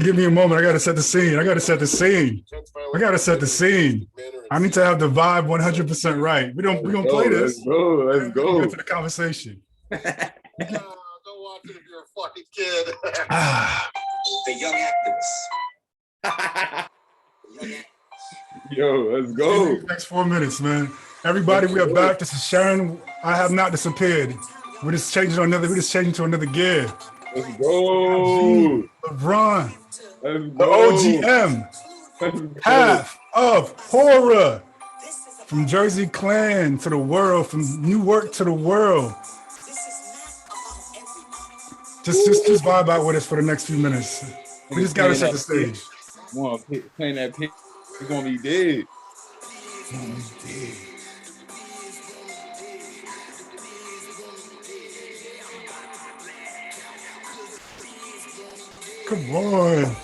Give me a moment. I gotta set the scene. I gotta set the scene. I gotta set the scene. I need to have the vibe 100% right. We gonna play this. Let's go. Let's go. Get to the conversation. Don't watch it if you're a fucking kid. The young activists. Yo, let's go. Next 4 minutes, man. Everybody, we are back. This is Sharon. I have not disappeared. We're just changing to another gear. Let's go. Lebrun. Let's The OGM. Half of horror. From Jersey clan to the world, from Newark to the world. Just vibe out with us for the next few minutes. We just gotta set the stage. Come on, playing that pin. We're gonna be dead. Come on.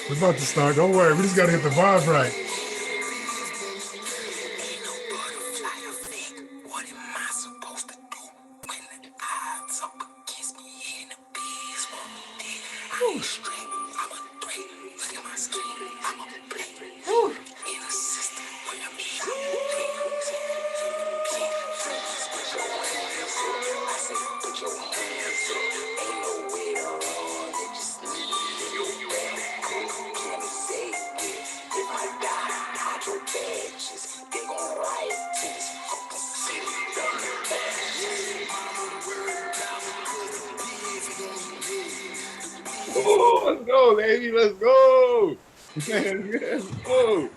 We're about to start. Don't worry. We just got to hit the vibe right. Oh, let's go, baby. Let's go. Let's go.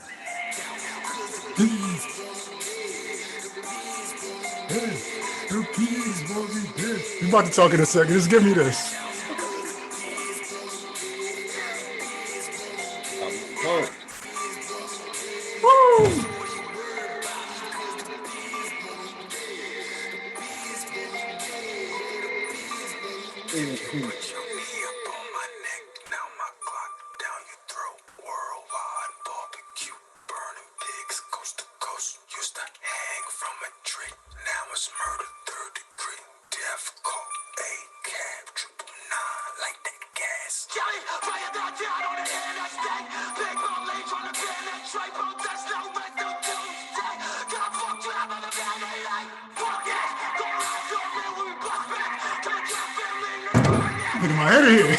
We're about to talk in a second. Just give me this. Woo! Look at my head here.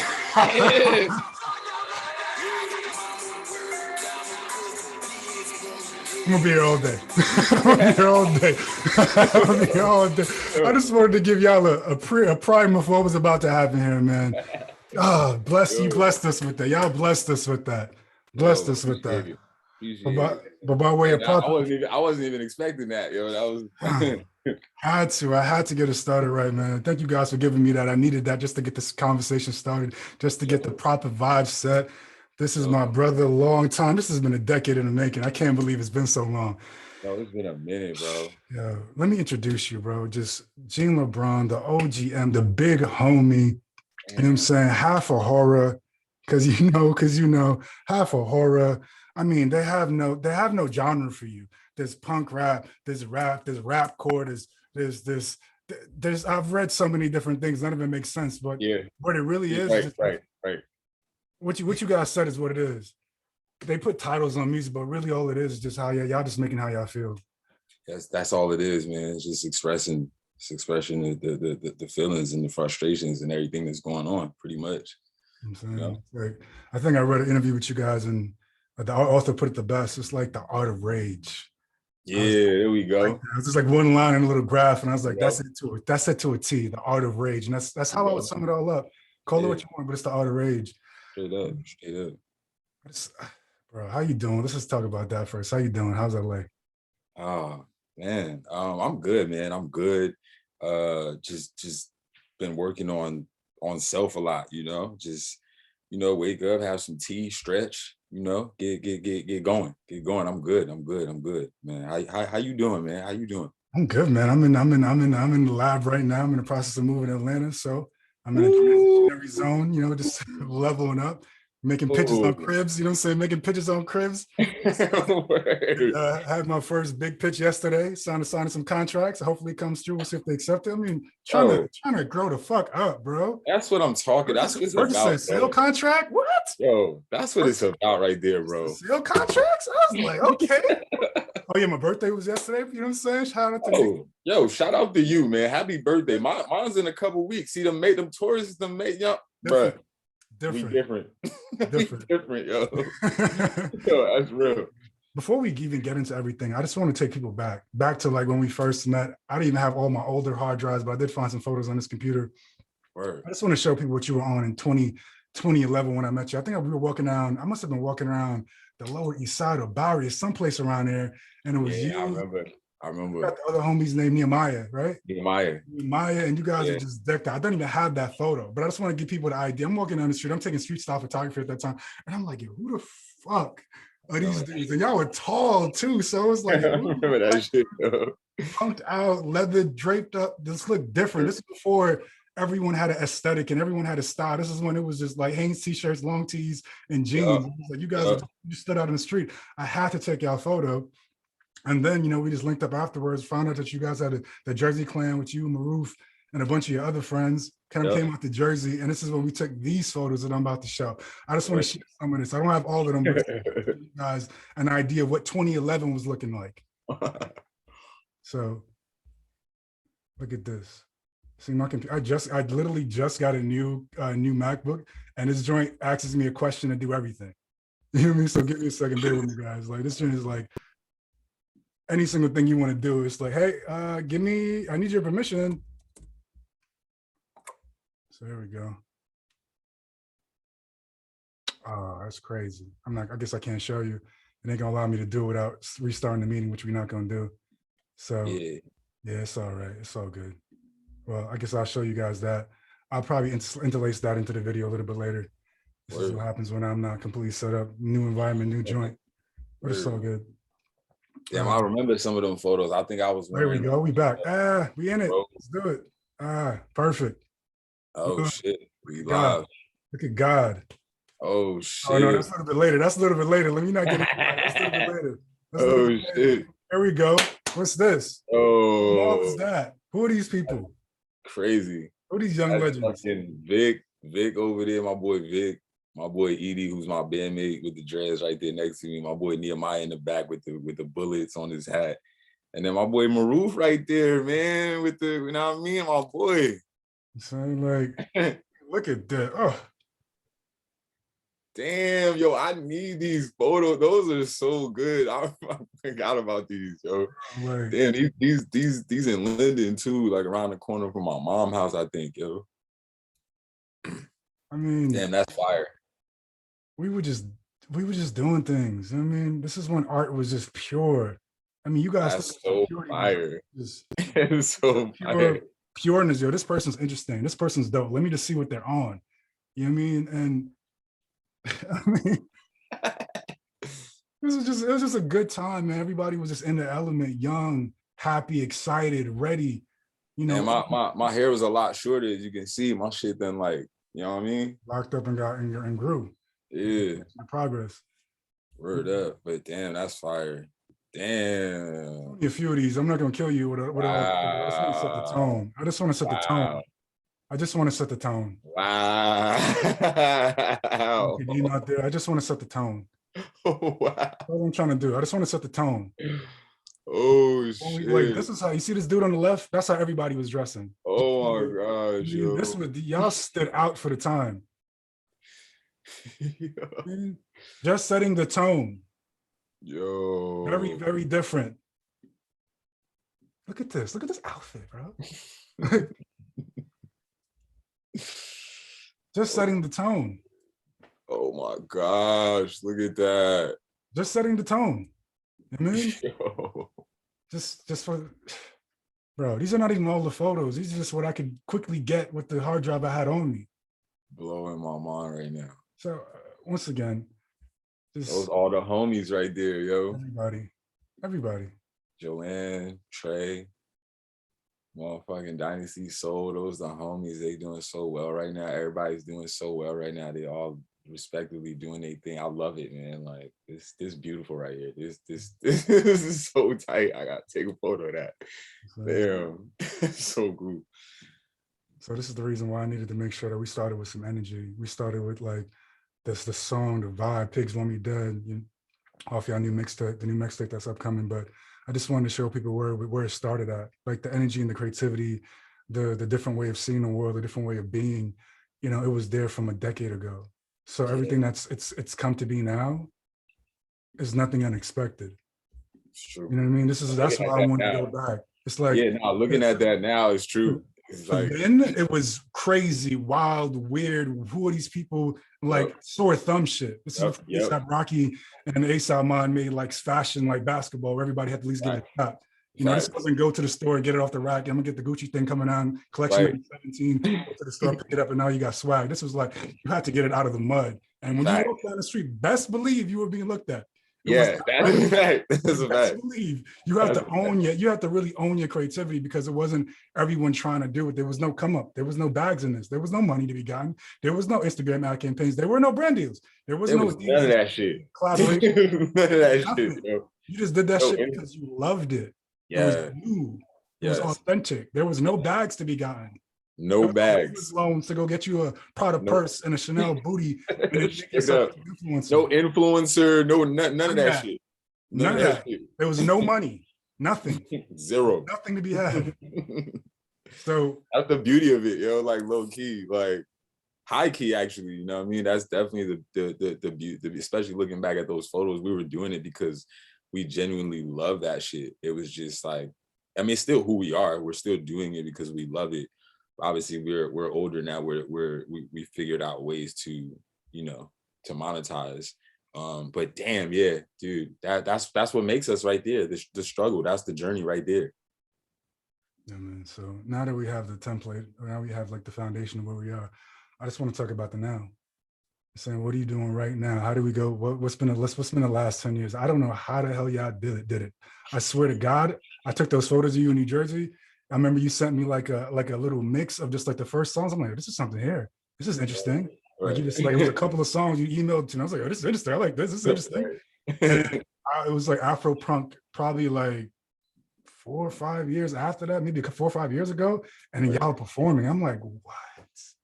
I'm gonna be here all day. I'm gonna be here all day. I'm gonna be here all day. I just wanted to give y'all a primer of what was about to happen here, man. Oh, you blessed us with that. Y'all blessed us with that. Blessed us with that. But by way of I wasn't even expecting that, yo. That was I had to get it started right, man. Thank you guys for giving me that. I needed that just to get this conversation started, just to get the proper vibe set. This is my brother, a long time. This has been a decade in the making. I can't believe it's been so long. No, it's been a minute, bro. Yeah, let me introduce you, bro. Just Gene Lebrun, the OGM, the big homie. You know what I'm saying? Half a horror, because you know, half a horror. I mean, they have no genre for you. There's punk rap, there's rapcore, there's I've read so many different things, none of it makes sense, but what it really is, right. What you guys said is what it is. They put titles on music, but really all it is just how y'all just making how y'all feel. That's all it is, man. It's just expressing the feelings and the frustrations and everything that's going on, pretty much. I'm saying, like, I think I read an interview with you guys, and the author put it the best. It's like the art of rage. Yeah, there we go. Like, it was just like one line and a little graph, and I was like, that's it to a T, the art of rage. And that's how I would sum it all up. Call it what you want, but it's the art of rage. Straight up. Bro, how you doing? Let's just talk about that first. How you doing? How's LA? Oh man, I'm good, man. I'm good. Just been working on self a lot, just wake up, have some tea, stretch, get going. I'm good, man. How you doing, man? How you doing? I'm good, man. I'm in the lab right now. I'm in the process of moving to Atlanta, so I'm in a transitionary zone, just leveling up. making pictures on Oh. cribs. You know what I'm saying? Making pictures on cribs. Word. I had my first big pitch yesterday. Signing some contracts. Hopefully it comes through. We'll see if they accept it. I mean, trying to grow the fuck up, bro. That's what I'm talking. That's what it's Burgess about, said sale bro. contract. What? Yo, that's what it's about right there, bro. Sale contracts? I was like, okay. Oh yeah, my birthday was yesterday. You know what I'm saying? Shout out to me. Oh, yo, shout out to you, man. Happy birthday. Mine's in a couple weeks. See them tourists, yo, bro. Different. We different. We different, yo. Different. Yo, that's real. Before we even get into everything, I just want to take people back to like when we first met. I didn't even have all my older hard drives, but I did find some photos on this computer. Word. I just want to show people what you were on in 2011 when I met you. I think we were walking down. I must have been walking around the Lower East Side or Bowery, someplace around there, and it was you. I remember. Got the other homies named Nehemiah, right? Nehemiah, and you guys are just decked out. I don't even have that photo, but I just want to give people the idea. I'm walking down the street. I'm taking street style photography at that time, and I'm like, yo, who the fuck are these dudes? And y'all were tall too, so it's like, I remember that shit. Yo. Punked out, leather draped up. This looked different. This is before everyone had an aesthetic and everyone had a style. This is when it was just like Hanes t-shirts, long tees, and jeans. Like you guys you stood out in the street. I had to take y'all photo. And then, you know, we just linked up afterwards, found out that you guys had the Jersey clan with you, Maroof, and a bunch of your other friends kind of came out to Jersey. And this is when we took these photos that I'm about to show. I just want to share some of this. I don't have all of them, but give you guys an idea of what 2011 was looking like. So look at this. See my computer. I literally just got a new MacBook, and this joint asks me a question to do everything. You know what I mean? So give me a second, bear with me, guys. Like this joint is like any single thing you want to do. It's like, hey, I need your permission. So here we go. Oh, that's crazy. I guess I can't show you. It ain't gonna allow me to do it without restarting the meeting, which we're not gonna do. So yeah, it's all right. It's all good. Well, I guess I'll show you guys that. I'll probably interlace that into the video a little bit later. This is what happens when I'm not completely set up. New environment, new joint. But it's all good. Damn, I remember some of them photos. I think I was wearing. There we go. We back. We in it. Let's do it. Perfect. Oh shit. We God. live. Look at God. Oh shit. Oh no, that's a little bit later. That's a little bit later. Let me not get it. That's a little bit later. Oh shit. There we go. What's this? Oh. What is that? Who are these people? Crazy. Who are these young legends? Fucking Vic over there, my boy Vic. My boy Edie, who's my bandmate with the dreads right there next to me. My boy Nehemiah in the back with the bullets on his hat. And then my boy Maroof right there, man, with the, you know what I mean? My boy. So like, look at that. Oh. Damn, yo, I need these photos. Those are so good. I forgot about these, yo. Right. Damn, these in Linden too, like around the corner from my mom's house, I think, yo. I mean, damn, that's fire. We were just doing things. I mean, this is when art was just pure. I mean, you guys. That's so fire. It's so fire. Pureness, yo. This person's interesting. This person's dope. Let me just see what they're on. You know what I mean? And I mean, it was just a good time, man. Everybody was just in the element, young, happy, excited, ready. You know, and my hair was a lot shorter, as you can see. My shit then, like, you know what I mean? Locked up and grew. Yeah. Progress. Word up. But damn, that's fire. Damn. A few of these. I'm not gonna kill you with a I just want to set the tone. I just want to set the tone. I just want to set the tone. Wow. You not there. I just want to set the tone. Oh, wow. That's what I'm trying to do. I just want to set the tone. Oh shit. Like, this is how you see this dude on the left. That's how everybody was dressing. Oh my gosh. Yo. This was y'all stood out for the time. Just setting the tone. Yo. Very, very different. Look at this. Look at this outfit, bro. Just setting the tone. Oh my gosh. Look at that. Just setting the tone. You know what I mean? Yo. Just for, bro, these are not even all the photos. These are just what I could quickly get with the hard drive I had on me. Blowing my mind right now. So once again, those all the homies right there, yo. Everybody. Joanne, Trey, motherfucking Dynasty Soul. Those the homies. They doing so well right now. Everybody's doing so well right now. They all respectively doing their thing. I love it, man. Like this beautiful right here. This is so tight. I gotta take a photo of that. Damn, so cool. So this is the reason why I needed to make sure that we started with some energy. We started with like the song, the vibe, Pigs Want Me Dead, off y'all new mixtape, the new mixtape that's upcoming. But I just wanted to show people where it started at, like the energy and the creativity, the different way of seeing the world, the different way of being. You know, it was there from a decade ago. So everything that's it's come to be now is nothing unexpected. It's true. You know what I mean? That's why I wanted to go back. It's like, yeah, no, looking at that now is true. It's like, then it was crazy, wild, weird. Who are these people? Like sore thumb shit. This is ASAP Rocky and ASAP Mon made like fashion, like basketball, where everybody had to at least give it a shot. You know, this wasn't go to the store and get it off the rack. I'm gonna get the Gucci thing coming on, collection 17, go to the store, pick it up, and now you got swag. This was like, you had to get it out of the mud. And when you walk down the street, best believe you were being looked at. That's a fact. That's a fact. Believe you have to own you have to really own your creativity, because it wasn't everyone trying to do it. There was no come up. There was no bags in this. There was no money to be gotten. There was no Instagram ad campaigns. There were no brand deals. There was none of that shit. Collaboration. None of that shit, bro. You just did that shit because you loved it. Yeah. It was you. It was authentic. There was no bags to be gotten. No bags. Loans to go get you a Prada purse and a Chanel booty. And no influencer. No, none of that shit. None of that. There was no money. Nothing. Zero. Nothing to be had. So that's the beauty of it, yo. Like low key, like high key, actually. You know what I mean? That's definitely the beauty. Especially looking back at those photos, we were doing it because we genuinely love that shit. It was just like, I mean, it's still who we are. We're still doing it because we love it. Obviously, we're older now. We figured out ways to, you know, to monetize. But damn, yeah, dude, that's what makes us right there. The struggle. That's the journey right there. Yeah, man. So now that we have the template, now we have like the foundation of where we are. I just want to talk about the now. Saying, what are you doing right now? How do we go? What's been the last 10 years? I don't know how the hell y'all did it. I swear to God, I took those photos of you in New Jersey. I remember you sent me like a little mix of just like the first songs. I'm like, this is something here. This is interesting. Right. Like you just like, it was a couple of songs you emailed to me. I was like, oh, this is interesting. I like this. This is interesting. And it was like Afro punk, probably like 4 or 5 years after that, maybe 4 or 5 years ago. And then y'all performing. I'm like, what?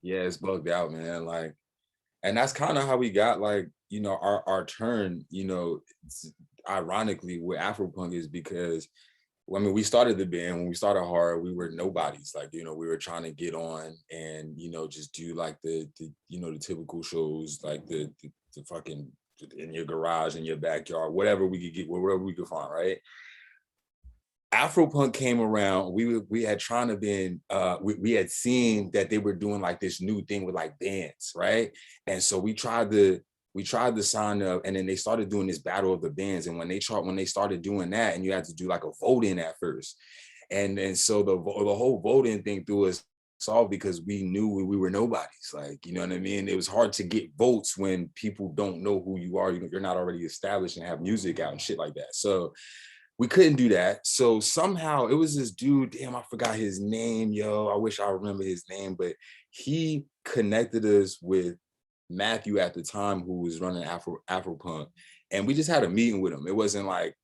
Yeah, it's bugged out, man. Like, and that's kind of how we got, like, you know, our turn, you know, ironically with Afropunk is because, I mean, we started the band, when we started hard, we were nobodies. Like, you know, we were trying to get on and, you know, just do like the you know, the typical shows, like the fucking in your garage, in your backyard, whatever we could get, wherever we could find, right? Afropunk came around. We had trying to been we had seen that they were doing like this new thing with like bands, right? And so we tried to sign up, and then they started doing this battle of the bands. And when they started doing that, and you had to do like a vote in at first, and so the whole voting thing threw us off because we knew we were nobodies. Like, you know what I mean? It was hard to get votes when people don't know who you are. You're not already established and have music out and shit like that. So we couldn't do that. So somehow it was this dude, damn, I forgot his name, yo. I wish I remember his name, but he connected us with Matthew at the time, who was running Afropunk. And we just had a meeting with him. It wasn't like,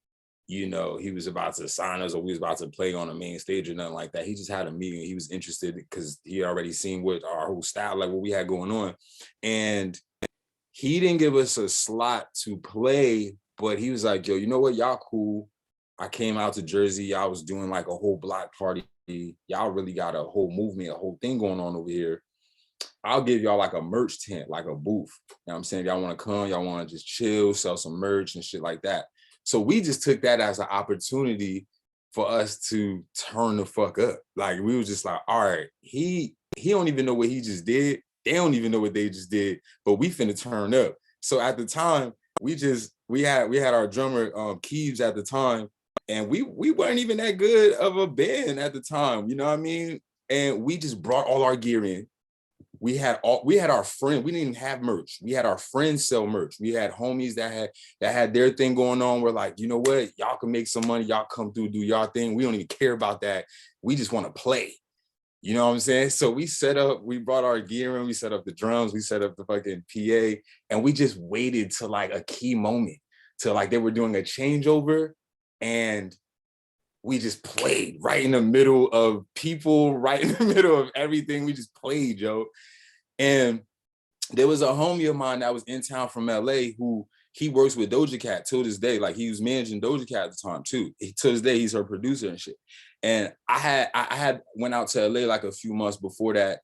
you know, he was about to sign us or we was about to play on the main stage or nothing like that. He just had a meeting. He was interested because he had already seen what our whole style, like what we had going on. And he didn't give us a slot to play, but he was like, yo, you know what, y'all cool. I came out to Jersey. Y'all was doing like a whole block party. Y'all really got a whole movement, a whole thing going on over here. I'll give y'all like a merch tent, like a booth. You know what I'm saying? If y'all want to come, y'all want to just chill, sell some merch and shit like that. So we just took that as an opportunity for us to turn the fuck up. Like, we was just like, all right, he don't even know what he just did. They don't even know what they just did, but we finna turn up. So at the time, we had our drummer Keeves at the time, and we weren't even that good of a band at the time, you know what I mean? And we just brought all our gear in. We had our friend. We didn't have merch. We had our friends sell merch. We had homies that had their thing going on. We're like, you know what? Y'all can make some money. Y'all come through, do y'all thing. We don't even care about that. We just want to play. You know what I'm saying? So we brought our gear in, we set up the drums, we set up the fucking PA, and we just waited to like a key moment, to like they were doing a changeover, and we just played right in the middle of people, right in the middle of everything. We just played, yo. And there was a homie of mine that was in town from LA who he works with Doja Cat till this day. Like he was managing Doja Cat at the time too. To this day, he's her producer and shit. And I had went out to LA like a few months before that.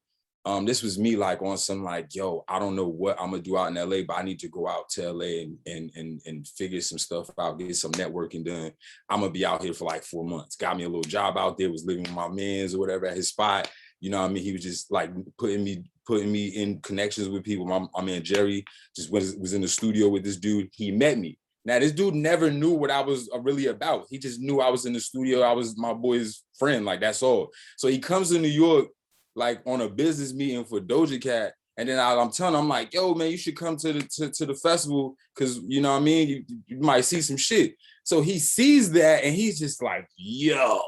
This was me like on some like, yo, I don't know what I'm gonna do out in LA, but I need to go out to LA and figure some stuff out, get some networking done. I'm gonna be out here for like 4 months. Got me a little job out there, was living with my mans or whatever at his spot. You know what I mean? He was just like putting me in connections with people. My man Jerry just was in the studio with this dude. He met me. Now, this dude never knew what I was really about. He just knew I was in the studio. I was my boy's friend, like that's all. So he comes to New York like on a business meeting for Doja Cat. And then I'm telling him, I'm like, yo, man, you should come to the festival because, you know what I mean? You might see some shit. So he sees that and he's just like, yo,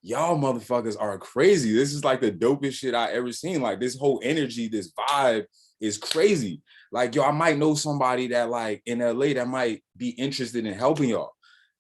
y'all motherfuckers are crazy. This is like the dopest shit I ever seen. Like this whole energy, this vibe is crazy. Like, yo, I might know somebody that like in LA that might be interested in helping y'all.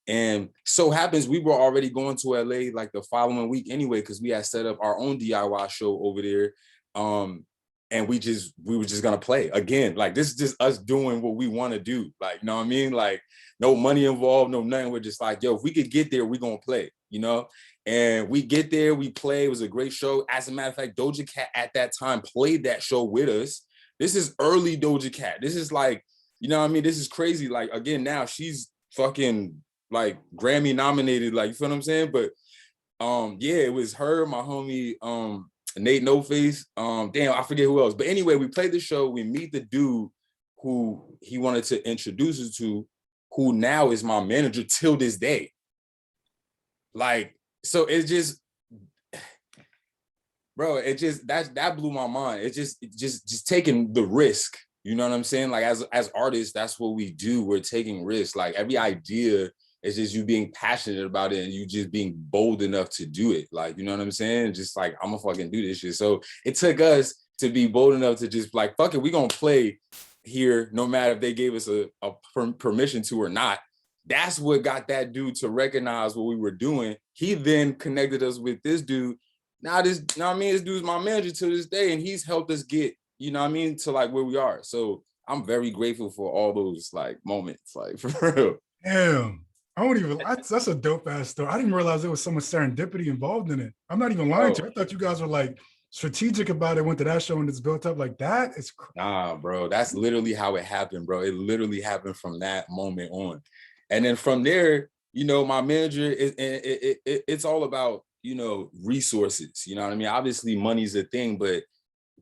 And so happens we were already going to LA like the following week anyway, because we had set up our own DIY show over there. And we were just gonna play again. Like this is just us doing what we want to do. Like, you know what I mean? Like no money involved, no nothing. We're just like, yo, if we could get there, we're gonna play, you know? And we get there, we play. It was a great show. As a matter of fact, Doja Cat at that time played that show with us. This is early Doja Cat. This is like, you know what I mean? This is crazy. Like, again, now she's fucking like Grammy nominated, like, you feel what I'm saying? But yeah, it was her, my homie, Nate No Face. Damn, I forget who else. But anyway, we played the show. We meet the dude who he wanted to introduce us to, who now is my manager till this day. Like, so it's just, bro, it just that blew my mind. It's just taking the risk. You know what I'm saying? Like as artists, that's what we do. We're taking risks. Like every idea is just you being passionate about it and you just being bold enough to do it. Like, you know what I'm saying? Just like, I'm gonna fucking do this shit. So it took us to be bold enough to just like, fuck it, we gonna play here no matter if they gave us a permission to or not. That's what got that dude to recognize what we were doing. He then connected us with this dude. Now this, you know what I mean? This dude's my manager to this day and he's helped us get, you know what I mean, to like where we are. So I'm very grateful for all those like moments, like for real. Damn. That's a dope ass story. I didn't realize there was so much serendipity involved in it. I'm not even lying to you. I thought you guys were like strategic about it, went to that show and it's built up like that. It's nah, bro. That's literally how it happened, bro. It literally happened from that moment on. And then from there, you know, my manager it's all about, you know, resources. You know what I mean? Obviously money's a thing, but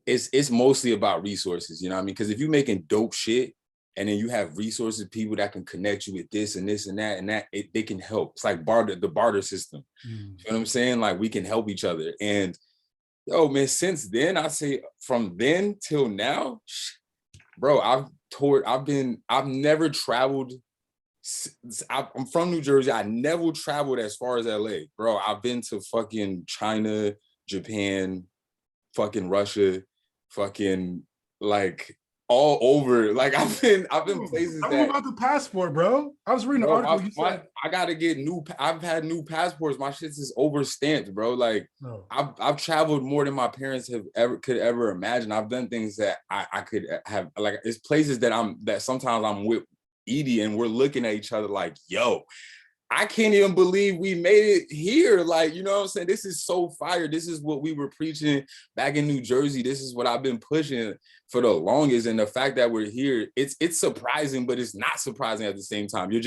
it's mostly about resources, you know what I mean? Because if you're making dope shit, and then you have resources, people that can connect you with this and this and that, they can help. It's like the barter system. You know what I'm saying? Like we can help each other. And yo, man, since then, I say from then till now, bro, I've never traveled. I'm from New Jersey. I never traveled as far as LA, bro. I've been to fucking China, Japan, fucking Russia, fucking like all over. Like I've been places I'm that about the passport, bro. I was reading the article. I gotta get I've had new passports. My shit's is overstamped, bro. Like I've traveled more than my parents could ever imagine. I've done things that I could have, like it's places that sometimes I'm with Edie and we're looking at each other like, yo, I can't even believe we made it here. Like, you know what I'm saying? This is so fire. This is what we were preaching back in New Jersey. This is what I've been pushing for the longest. And the fact that we're here, it's surprising, but it's not surprising at the same time. You're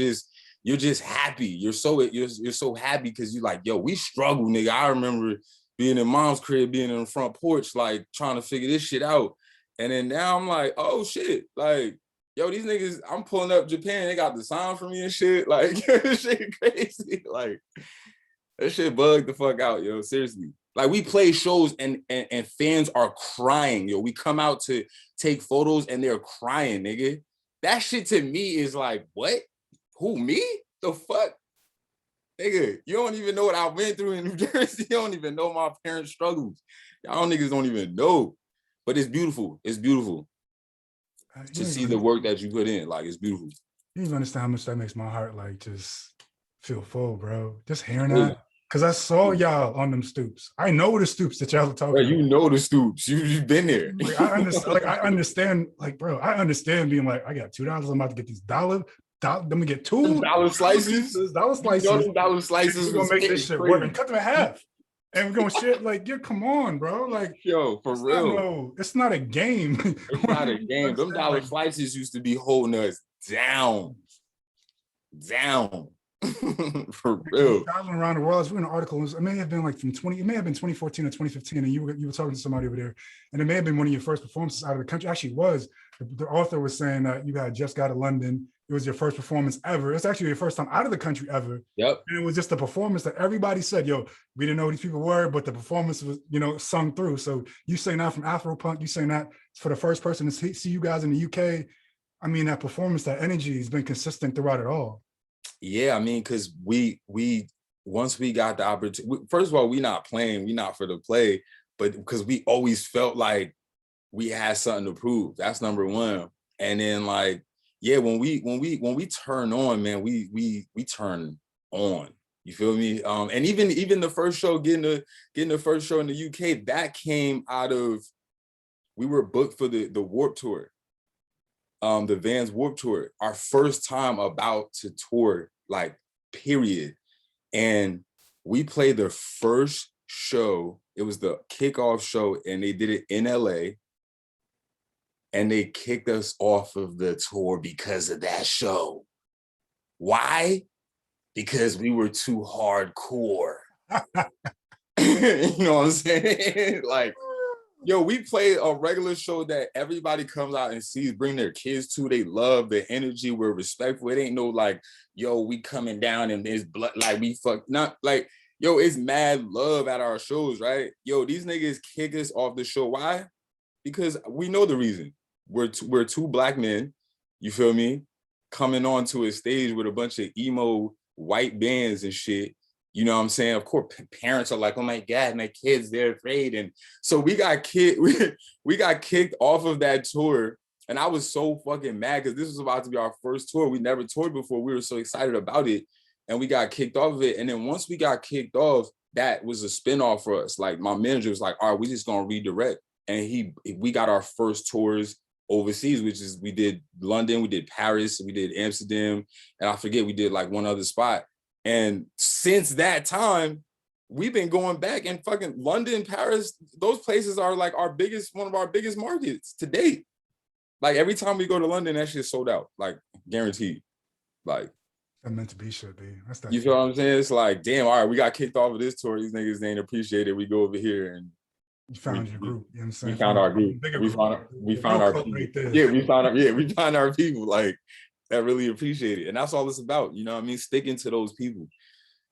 just happy. You're so happy because you're like, yo, we struggle, nigga. I remember being in mom's crib, being in the front porch, like trying to figure this shit out. And then now I'm like, oh shit, like, yo, these niggas, I'm pulling up Japan, they got the sign for me and shit. Like, this shit crazy. Like, that shit bugged the fuck out, yo, seriously. Like, we play shows and fans are crying, yo. We come out to take photos and they're crying, nigga. That shit to me is like, what? Who, me? The fuck? Nigga, you don't even know what I went through in New Jersey. You don't even know my parents' struggles. Y'all niggas don't even know. But it's beautiful. It's beautiful to see the work that you put in. Like, it's beautiful. You don't understand how much that makes my heart like just feel full, bro. Just hearing that. Because I saw y'all on them stoops. I know the stoops that y'all are talking about. You know the stoops. You've been there. Like, I understand, I understand, like, bro, I understand being like, I got $2. I'm about to get these dollar. Let me get two dollar slices. Dollar slices. You know dollar slices. We're gonna make this shit work and cut them in half. And we're gonna shit like, yeah, come on, bro. Like, yo, for real. It's not a game. It's not a game. Them dollar slices used to be holding us down. For real. Traveling around the world, I was reading an article. It may have been like it may have been 2014 or 2015, and you were talking to somebody over there, and it may have been one of your first performances out of the country. Actually, it was. The author was saying that you had just got to London. It was your first performance ever. It's actually your first time out of the country ever. Yep. And it was just a performance that everybody said, yo, we didn't know who these people were, but the performance was, sung through. So you saying that from Afropunk, you saying that for the first person to see you guys in the UK. I mean, that performance, that energy has been consistent throughout it all. Yeah, I mean, because we once we got the opportunity, first of all, we not playing, we not for the play, but because we always felt like we had something to prove. That's number one. And then like, yeah, when we turn on, man, we turn on. You feel me? And even the first show, getting the first show in the UK, that came out of, we were booked for the Warped Tour. The Vans Warped Tour, our first time about to tour, like, period. And we played the first show. It was the kickoff show, and they did it in LA. And they kicked us off of the tour because of that show. Why? Because we were too hardcore. You know what I'm saying? Like, yo, we played a regular show that everybody comes out and sees, bring their kids to. They love the energy. We're respectful. It ain't no like, yo, we coming down and there's blood, like we fuck, not like, yo, it's mad love at our shows, right? Yo, these niggas kick us off the show. Why? Because we know the reason. We're two black men, you feel me, coming onto a stage with a bunch of emo white bands and shit. You know what I'm saying? Of course, parents are like, oh my God, my kids, they're afraid. And so we got kicked off of that tour. And I was so fucking mad because this was about to be our first tour. We never toured before. We were so excited about it. And we got kicked off of it. And then once we got kicked off, that was a spinoff for us. Like, my manager was like, all right, we just gonna redirect. And we got our first tours overseas, which is, we did London, we did Paris, we did Amsterdam, and I forget, we did like one other spot. And since that time, we've been going back, and fucking London, Paris, those places are like one of our biggest markets to date. Like, every time we go to London, that shit's sold out, like, guaranteed. Like, that meant to be, should be. That's that. You feel what I'm saying? It's like, damn, all right, we got kicked off of this tour. These niggas ain't appreciate it. We go over here and you found your group. You know what I'm saying? We found our group. We found our people. Yeah, we found our people, like, that really appreciate it. And that's all it's about. You know what I mean? Sticking to those people.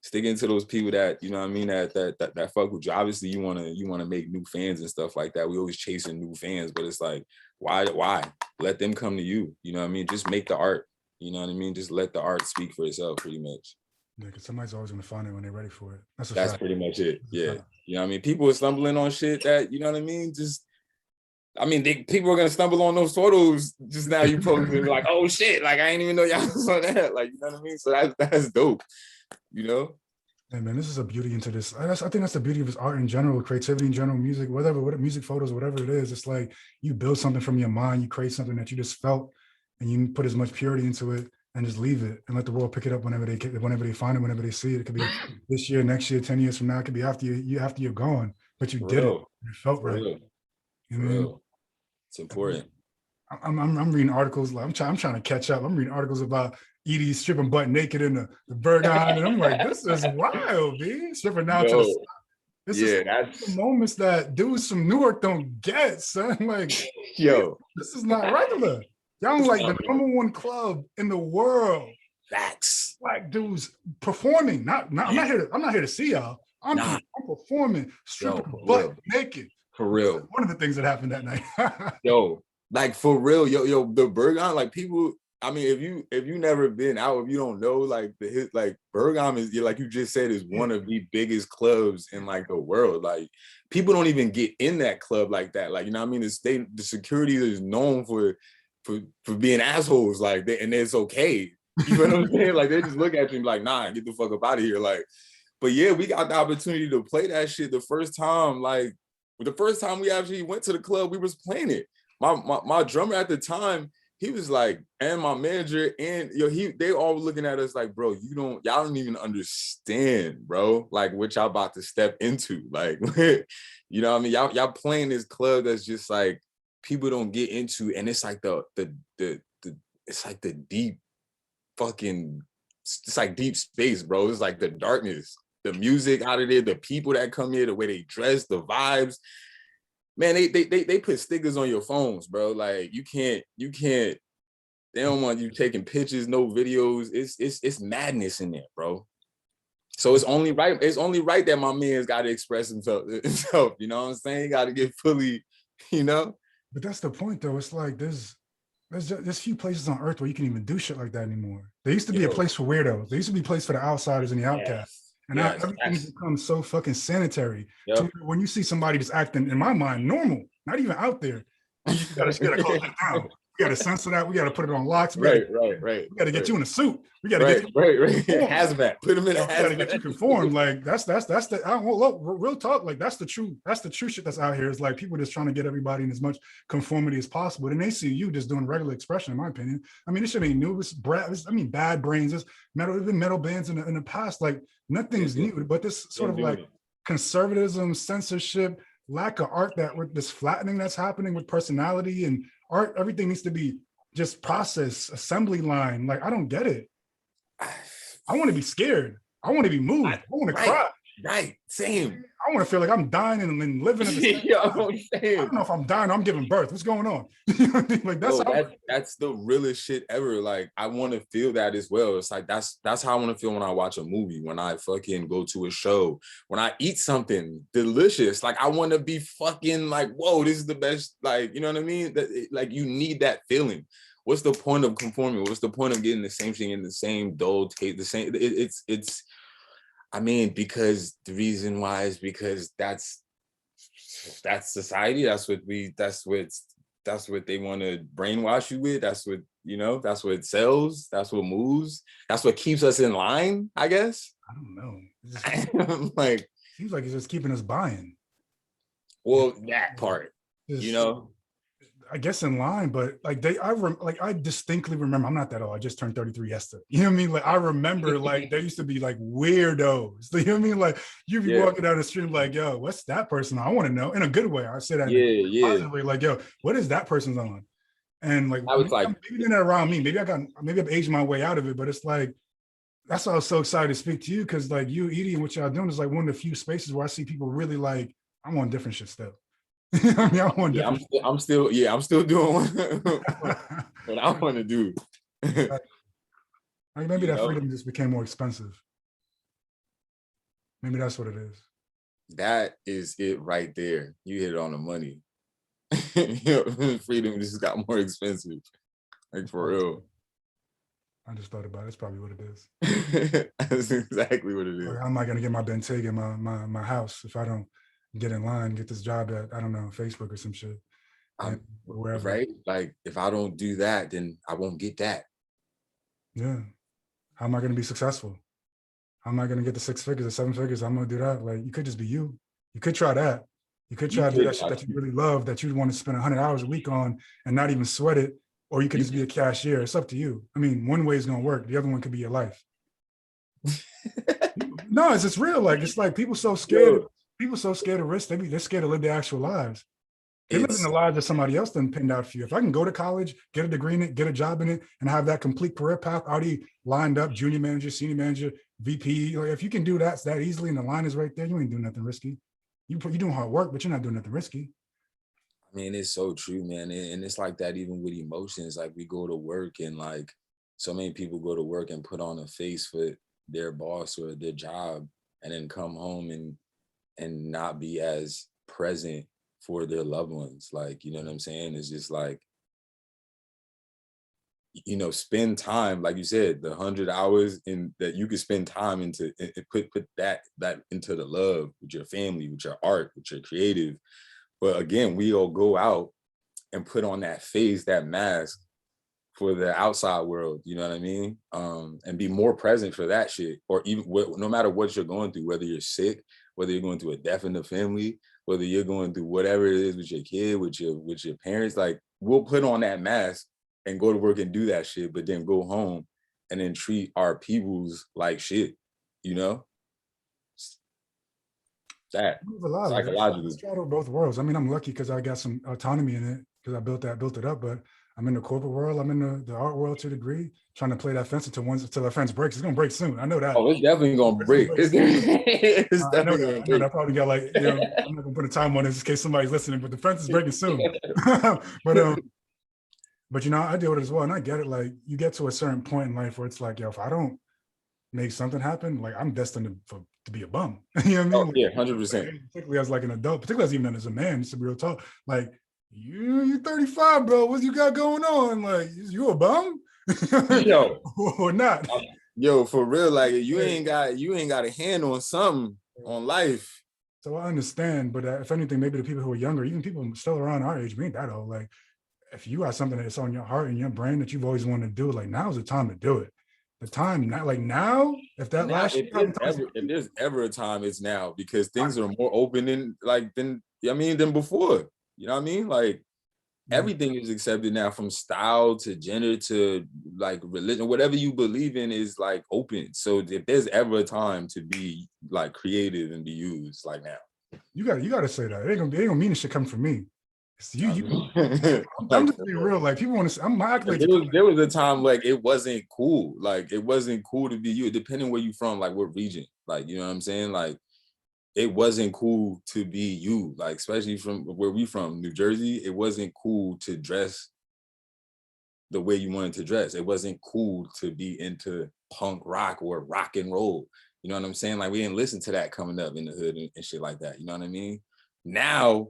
Sticking to those people that, you know what I mean, that fuck with you. Obviously, you wanna make new fans and stuff like that. We always chasing new fans, but it's like, why? Let them come to you. You know what I mean? Just make the art. You know what I mean? Just let the art speak for itself, pretty much. Yeah, because somebody's always gonna find it when they're ready for it. That's pretty much it. Yeah. You know what I mean? People are stumbling on shit that, you know what I mean? People are gonna stumble on those photos just now you posted and be like, oh shit, like, I ain't even know y'all saw that. Like, you know what I mean? So that's dope, you know? Hey man, this is a beauty into this. I think that's the beauty of his art in general, creativity in general, music, whatever music photos, whatever it is. It's like you build something from your mind, you create something that you just felt, and you put as much purity into it and just leave it and let the world pick it up whenever they find it, whenever they see it. It could be this year, next year, 10 years from now. It could be after you're gone, but you did it. It felt right. You know what I mean? It's important. I'm reading articles. Like I'm trying to catch up. I'm reading articles about Edie stripping butt naked in the Berghain, and I'm like, this is wild, B. Stripping down to the. This is the moments that dudes from Newark don't get, son. Like, yo, this is not regular. Y'all like the #1 club in the world. Facts. Black dudes performing. I'm not here to see y'all. I'm performing, stripping butt naked. For real. One of the things that happened that night. Yo, like, for real, yo, the Berghain, like, people, I mean, if you never been out, if you don't know, like like Berghain is, like you just said, is one of the biggest clubs in like the world. Like people don't even get in that club like that. Like, you know what I mean? The security is known for being assholes, like and it's okay. You know what I'm saying? Like they just look at you and be like, nah, get the fuck up out of here. Like, but yeah, we got the opportunity to play that shit the first time. Like the first time we actually went to the club, we was playing it. My drummer at the time, he was like, and my manager, and they all looking at us like, bro, y'all don't even understand, bro, like what y'all about to step into. Like, you know what I mean? Y'all playing this club that's just like people don't get into, and it's like it's like the deep fucking, it's like deep space, bro. It's like the darkness, the music out of there, the people that come here, the way they dress, the vibes. Man, they put stickers on your phones, bro. Like you can't, they don't want you taking pictures, no videos. It's madness in there, bro. So it's only right that my man's got to express himself, you know what I'm saying? He got to get fully, you know? But that's the point though. It's like there's few places on earth where you can even do shit like that anymore. There used to be a place for weirdos. There used to be a place for the outsiders and the outcasts. And now everything's become so fucking sanitary. To when you see somebody just acting, in my mind, normal, not even out there, you gotta close it down. We gotta censor that. We gotta put it on locks. We gotta get you in a suit. We gotta get you hazmat. Put them in a hazmat. We gotta get you conformed. Like that's the look, real talk. Like that's the true shit that's out here. Is like people just trying to get everybody in as much conformity as possible. And they see you just doing regular expression, in my opinion. I mean, this shit ain't new. It's Bad Brains. There's metal bands in the past. Like nothing's new, but this sort of like conservatism, censorship, lack of art, that with this flattening that's happening with personality and art, everything needs to be just process, assembly line. Like I don't get it. I want to be scared. I want to be moved. I want to cry. Right, same. I want to feel like I'm dying and living in the same I don't know if I'm dying or I'm giving birth. What's going on? Like that's the realest shit ever. Like I want to feel that as well. It's like that's how I want to feel when I watch a movie, when I fucking go to a show, when I eat something delicious. Like I want to be fucking like, whoa, this is the best. Like, you know what I mean? Like you need that feeling. What's the point of conforming? What's the point of getting the same thing in the same dull taste? The same. It's. I mean, because the reason why is because that's society. That's what they want to brainwash you with. That's what, you know, that's what sells. That's what moves. That's what keeps us in line, I guess. I don't know. Like, seems like it's just keeping us buying. Well, that part, you know. I guess in line, but like I distinctly remember, I'm not that old, I just turned 33 yesterday. You know what I mean? Like I remember like there used to be like weirdos. You know what I mean? Like you'd be walking down the street like, yo, what's that person? I want to know, in a good way. I say that positively, like, yo, what is that person's on? And like I was like, maybe they're not around me. Maybe I've aged my way out of it, but it's like that's why I was so excited to speak to you, because like you, Edie, and what y'all doing is like one of the few spaces where I see people really like, I'm on different shit still. I mean, I'm still doing what I want to do. Like maybe that freedom just became more expensive. Maybe that's what it is. That is it right there. You hit it on the money. Freedom just got more expensive. Like for real. I just thought about it. It's probably what it is. That's exactly what it is. Like, I'm not gonna get my Bentayga in my house if I don't get in line, get this job at, I don't know, Facebook or some shit. Wherever. Right? Like if I don't do that, then I won't get that. Yeah. How am I going to be successful? How am I going to get the 6 figures or 7 figures? I'm going to do that. Like you could just be you. You could try that. You could try to do that shit that you really love, that you want to spend 100 hours a week on and not even sweat it. Or you could just be a cashier. It's up to you. I mean, one way is going to work. The other one could be your life. No, it's real. Like, it's like people so scared. People so scared of risk. They're scared to live their actual lives. They're living the lives that somebody else done pinned out for you. If I can go to college, get a degree in it, get a job in it, and have that complete career path already lined up, junior manager, senior manager, VP, like if you can do that easily and the line is right there, you ain't doing nothing risky. You're doing hard work, but you're not doing nothing risky. I mean, it's so true, man. And it's like that even with emotions. Like we go to work and like so many people go to work and put on a face for their boss or their job and then come home and not be as present for their loved ones. Like, you know what I'm saying? It's just like, you know, spend time, like you said, the 100 hours in that you could spend time into, put that into the love with your family, with your art, with your creative. But again, we all go out and put on that face, that mask for the outside world, you know what I mean? And be more present for that shit, or even no matter what you're going through, whether you're sick, whether you're going through a death in the family, whether you're going through whatever it is with your kid, with your parents, like we'll put on that mask and go to work and do that shit, but then go home and then treat our peoples like shit, you know? That psychologically. Straddle both worlds. I mean, I'm lucky because I got some autonomy in it because I built it up, but I'm in the corporate world. I'm in the art world to a degrry, trying to play that fence until the fence breaks. It's gonna break soon. I know that. Oh, it's definitely gonna break. It's definitely gonna break. I probably got like, you know, I'm not gonna put a time on this in case somebody's listening, but the fence is breaking soon. But you know, I deal with it as well, and I get it. Like, you get to a certain point in life where it's like, yo, if I don't make something happen, like I'm destined to be a bum. You know what I mean? Oh, yeah, 100%. Particularly as like an adult, particularly as even as a man, it's a real talk. Like, you're 35, bro. What you got going on? Like, you a bum? Yo, or not? Yo, for real, like you ain't got a hand on something on life. So I understand, but if anything, maybe the people who are younger, even people still around our age, we ain't that old. Like, if you got something that's on your heart and your brain that you've always wanted to do, like now's the time to do it. The time, not like now, if that now, last if there's ever a time, it's now, because things are more open than before. You know what I mean? Like everything is accepted now, from style to gender to like religion, whatever you believe in is like open. So if there's ever a time to be like creative and be used, like now. You gotta say that. It ain't gonna mean this shit coming from me. I'm just being real. Like, people want to. I'm my accolades. There was a time like it wasn't cool. Like it wasn't cool to be you, depending where you from, like what region. Like, you know what I'm saying? Like it wasn't cool to be you. Like, especially from where we from, New Jersey. It wasn't cool to dress the way you wanted to dress. It wasn't cool to be into punk rock or rock and roll. You know what I'm saying? Like we didn't listen to that coming up in the hood and shit like that. You know what I mean? Now,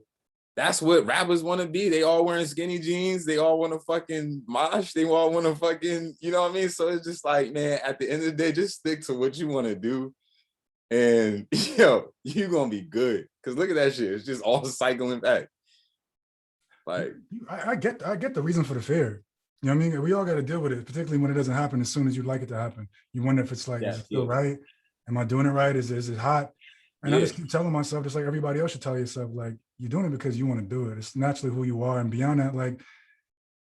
that's what rappers want to be. They all wearing skinny jeans. They all want to fucking mosh. They all want to fucking, you know what I mean? So it's just like, man, at the end of the day, just stick to what you want to do. And yo, you're going to be good. Because look at that shit. It's just all cycling back. Like, I get the reason for the fear. You know what I mean? We all got to deal with it, particularly when it doesn't happen as soon as you'd like it to happen. You wonder if it's like, is it still right? Am I doing it right? Is it hot? And I just keep telling myself, just like everybody else should tell yourself, like, you're doing it because you want to do it. It's naturally who you are. And beyond that, like,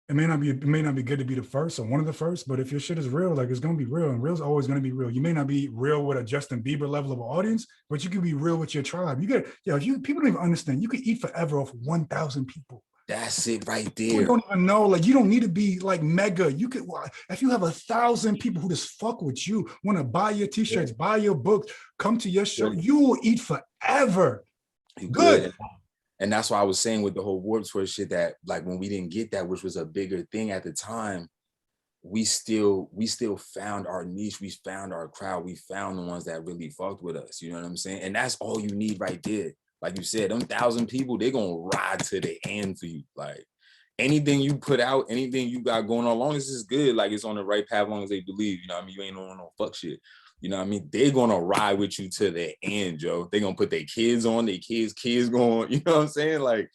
it may not be good to be the first or one of the first, but if your shit is real, like, it's going to be real, and real's always going to be real. You may not be real with a Justin Bieber level of an audience, but you can be real with your tribe. People don't even understand. You could eat forever off 1,000 people. That's it right there. You don't even know, like, you don't need to be like mega. You could, if you have 1,000 people who just fuck with you, want to buy your t-shirts, buy your books, come to your show, you will eat forever. Good. And that's why I was saying with the whole Warped Tour shit, that like when we didn't get that, which was a bigger thing at the time, we still found our niche, we found our crowd, we found the ones that really fucked with us. You know what I'm saying? And that's all you need right there. Like you said, them 1,000 people, they're gonna ride to the end for you. Like anything you put out, anything you got going on, as long as it's good, like it's on the right path, as long as they believe, you know what I mean? You ain't on no fuck shit. You know what I mean? They're gonna ride with you to the end, Joe. They're gonna put their kids on, their kids going, you know what I'm saying? Like,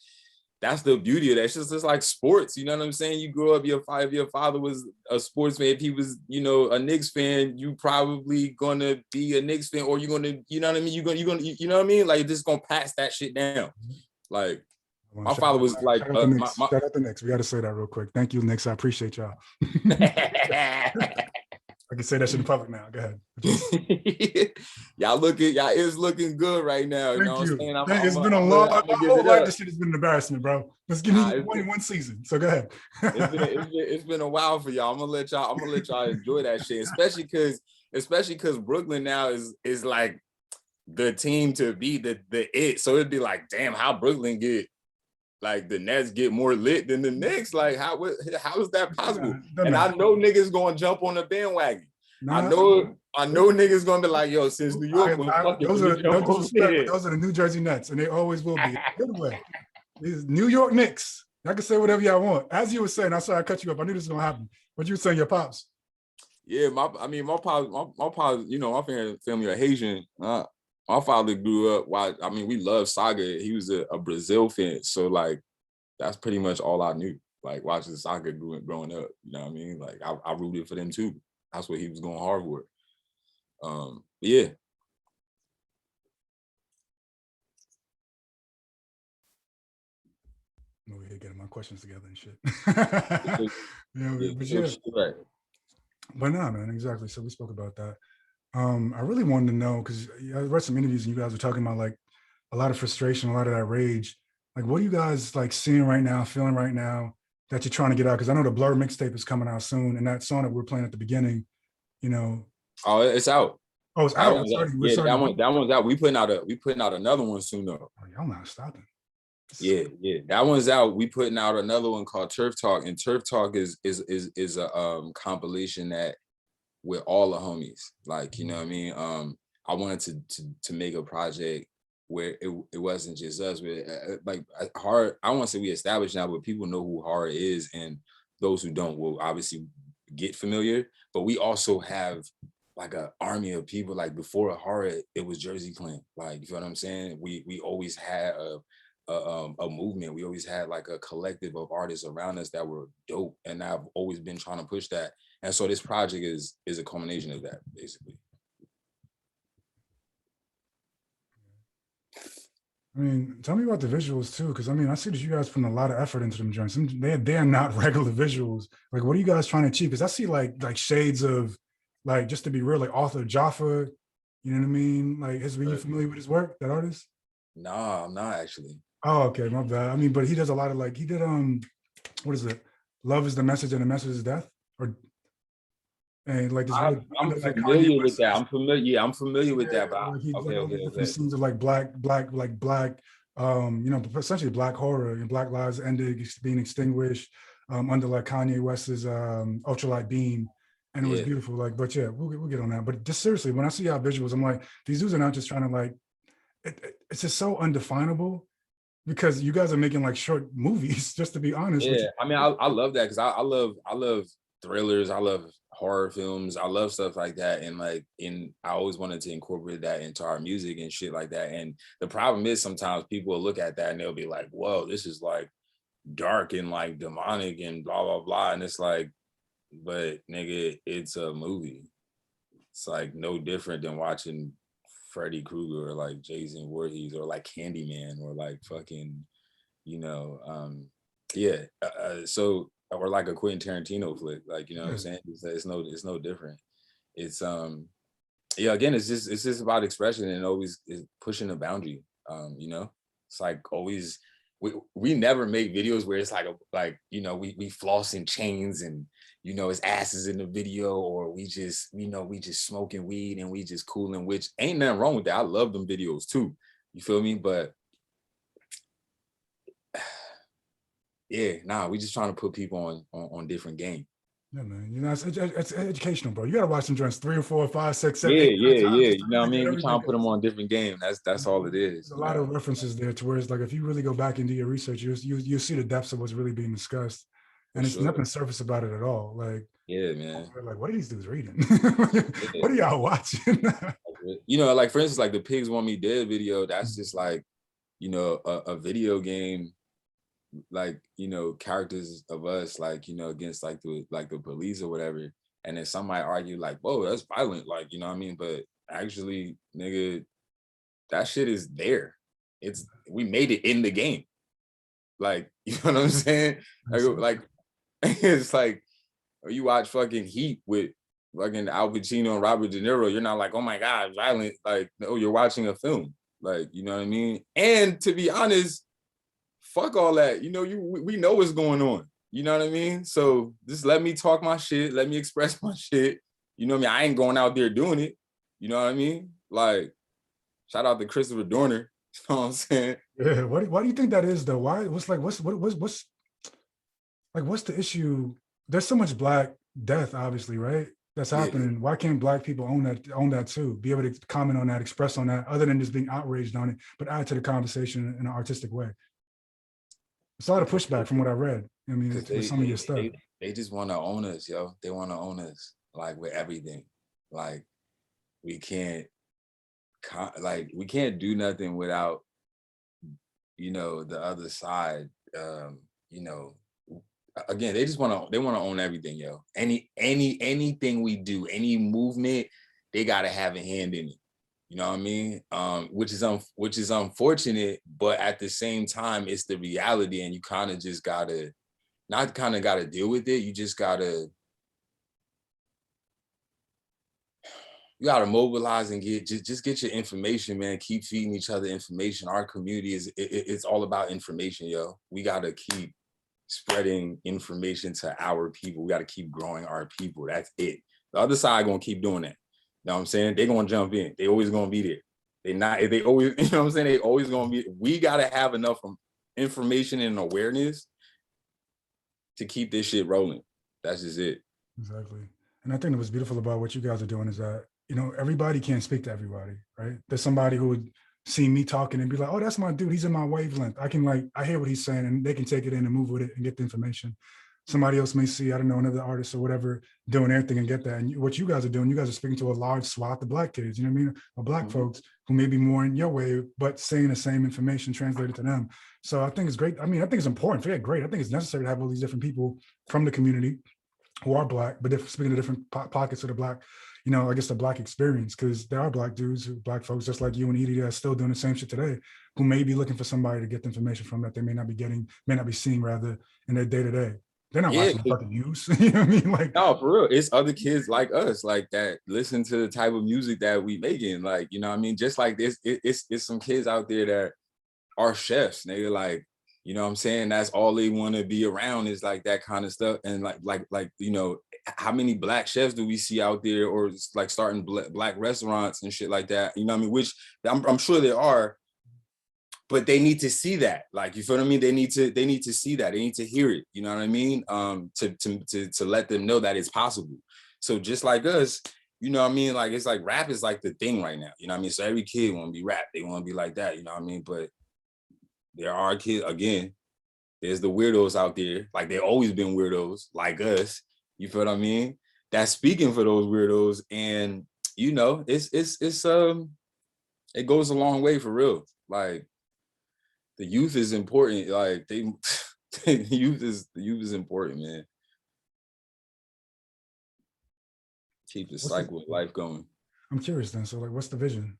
that's the beauty of that. It's just like sports, you know what I'm saying? You grow up, your father was a sportsman. If he was, you know, a Knicks fan, you probably gonna be a Knicks fan, or you're gonna, you know what I mean? You're gonna, you know what I mean? Like, just gonna pass that shit down. Like, my father was like, shout out the Knicks. We got to say that real quick. Thank you, Knicks. I appreciate y'all. I can say that shit in public now. Go ahead. y'all is looking good right now. You know what I'm saying? It's been a long, my whole life, this shit has been an embarrassment, bro. Let's give me one season. So go ahead. it's been a while for y'all. I'm gonna let y'all enjoy that shit, especially because Brooklyn now is like the team to be the it. So it'd be like, damn, how Brooklyn get, like, the Nets get more lit than the Knicks? Like, how is that possible? And I know niggas gonna jump on the bandwagon. I know niggas gonna be like, yo, since New York was fucking, those are the New Jersey Nets, and they always will be. Good way. These New York Knicks. Y'all can say whatever y'all want. As you were saying, I'm sorry I cut you up. I knew this was gonna happen. But you were saying your pops. Yeah, my pops, you know, my family are Haitian. My father grew up, we love Saga. He was a Brazil fan. So like, that's pretty much all I knew. Like watching Saga growing up, you know what I mean? Like I rooted for them too. That's what he was going hard with. Yeah. I'm over here getting my questions together and shit. But nah, man, exactly. So we spoke about that. I really wanted to know, because I read some interviews and you guys were talking about like a lot of frustration, a lot of that rage. Like, what are you guys like seeing right now, feeling right now that you're trying to get out? Because I know the Blur mixtape is coming out soon, and that song that we're playing at the beginning, you know. Oh, it's out. Oh, it's out. That one's out. We putting out another one soon though. Oh, y'all not stopping. Yeah. That one's out. We putting out another one called Turf Talk, and Turf Talk is a compilation that with all the homies. Like, you know what I mean? I wanted to make a project where it wasn't just us, but like Hard. I want to say we established now, but people know who Hard is, and those who don't will obviously get familiar. But we also have like an army of people. Like before Hard, it was Jersey Clan. Like, you feel what I'm saying? We always had a movement. We always had like a collective of artists around us that were dope, and I've always been trying to push that. And so this project is a culmination of that, basically. I mean, tell me about the visuals too, because I mean, I see that you guys putting a lot of effort into them joints. They are not regular visuals. Like, what are you guys trying to achieve? Because I see like shades of, like, just to be real, like Arthur Jaffa. You know what I mean? Like, are you familiar with his work? That artist? Nah, I'm not actually. Oh, okay, my bad. I mean, but he does a lot of like, he did what is it? Love is the message and the message is death, or. And like this, I'm familiar with that. I'm familiar with that. But like okay. Scenes of like black, you know, essentially black horror and Black lives ended, being extinguished, under like Kanye West's ultralight beam, and it was beautiful. Like, but yeah, we'll get on that. But just seriously, when I see our visuals, I'm like, these dudes are not just trying to like, it's just so undefinable, because you guys are making like short movies, just to be honest. Yeah, I mean, I love that, because I love thrillers. I love horror films. I love stuff like that. And like, I always wanted to incorporate that into our music and shit like that. And the problem is sometimes people will look at that and they'll be like, whoa, this is like dark and like demonic and blah, blah, blah. And it's like, but nigga, it's a movie. It's like no different than watching Freddy Krueger or like Jason Voorhees or like Candyman or like fucking, you know, so, or like a Quentin Tarantino flick, like, you know what I'm saying? It's no different. It's again, it's just about expression and always pushing the boundary. You know, it's like always we never make videos where it's like you know, we floss in chains and, you know, his ass is in the video, or we just smoking weed and we just cooling, which ain't nothing wrong with that. I love them videos too. You feel me? But yeah, nah, we just trying to put people on different game. Yeah, man. You know, it's educational, bro. You gotta watch some joints 3 or 4 or 5, 6, 7, Yeah. 8 times. You know what I mean? We're trying to put them on different game. That's all it is. There's a lot of references there to where it's like, if you really go back and do your research, you'll see the depths of what's really being discussed. And it's nothing surface about it at all. Like, yeah, man. Like, what are these dudes reading? What are y'all watching? You know, like for instance, like the Pigs Want Me Dead video, that's just like, you know, a video game, like, you know, characters of us, like, you know, against like the police or whatever. And then somebody argue like, whoa, that's violent, like, you know what I mean? But actually, nigga, that shit is there. We made it in the game. Like, you know what I'm saying? Like it's like, you watch fucking Heat with fucking Al Pacino and Robert De Niro, you're not like, oh my God, violent. Like, no, you're watching a film. Like, you know what I mean? And to be honest, fuck all that. You know, we know what's going on. You know what I mean? So just let me talk my shit. Let me express my shit. You know what I mean? I ain't going out there doing it. You know what I mean? Like, shout out to Christopher Dorner. You know what I'm saying? Yeah. Why do you think that is though? Why? What's the issue? There's so much Black death, obviously, right? That's happening. Why can't Black people own that too? Be able to comment on that, express on that, other than just being outraged on it, but add to the conversation in an artistic way. It's a lot of pushback from what I read. I mean, Because with some of your stuff. they just want to own us, yo. They want to own us, like, with everything. Like, we can't we can't do nothing without, the other side. You know, Again, they want to own everything, yo. Anything we do, any movement, they gotta have a hand in it. You know what I mean? Which is unfortunate, but at the same time, it's the reality, and you kind of just gotta deal with it. You gotta mobilize and just get your information, man. Keep feeding each other information. Our community it's all about information, yo. We gotta keep spreading information to our people. We gotta keep growing our people. That's it. The other side gonna keep doing that. You know what I'm saying? They're gonna jump in. They always gonna be there. They always, you know what I'm saying? They always gonna be. We gotta have enough information and awareness to keep this shit rolling. That's just it. Exactly. And I think what's beautiful about what you guys are doing is that, everybody can't speak to everybody, right? There's somebody who would see me talking and be like, oh, that's my dude. He's in my wavelength. I hear what he's saying, and they can take it in and move with it and get the information. Somebody else may see, I don't know, another artist or whatever doing their thing and get that. And what you guys are doing, you guys are speaking to a large swath of Black kids, you know what I mean? Or Black folks who may be more in your way, but saying the same information translated to them. So I think it's great. I mean, I think it's important. Forget great. I think it's necessary to have all these different people from the community who are Black, but speaking of different pockets of the Black, I guess the Black experience, because there are Black dudes, Black folks just like you and Edie that are still doing the same shit today, who may be looking for somebody to get the information from that they may not be seeing rather in their day-to-day. They're not watching fucking news. You know what I mean? Like, no, for real. It's other kids like us, like that, listen to the type of music that we making. Like, you know what I mean? Just like this, it's some kids out there that are chefs. And they're like, you know what I'm saying? That's all they want to be around is like that kind of stuff. And like, how many Black chefs do we see out there, or like starting Black restaurants and shit like that? You know what I mean? Which I'm sure there are, but they need to see that. Like, you feel what I mean? They need to see that. They need to hear it. You know what I mean? To let them know that it's possible. So just like us, you know what I mean? Like, it's like rap is like the thing right now. You know what I mean? So every kid want to be rap. They want to be like that. You know what I mean? But there are kids, again, there's the weirdos out there. Like, they've always been weirdos like us. You feel what I mean? That's speaking for those weirdos. And, it goes a long way for real. Like, the youth is important. Like, the youth is important, man. Keep the cycle of life going. I'm curious then. So, like, what's the vision?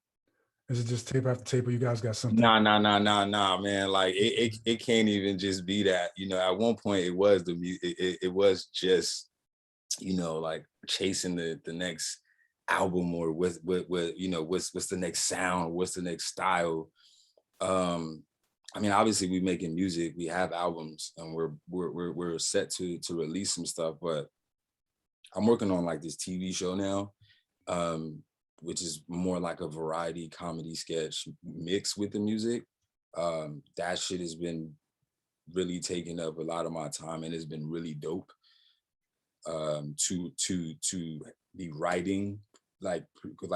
Is it just tape after tape, or you guys got something? Nah, man. Like, it can't even just be that. At one point it was the music. It was just, like chasing the next album, or what's the next sound, what's the next style. I mean, obviously we're making music, we have albums, and we're set to release some stuff, but I'm working on like this TV show now, which is more like a variety comedy sketch mixed with the music. That shit has been really taking up a lot of my time, and it's been really dope. To be writing, like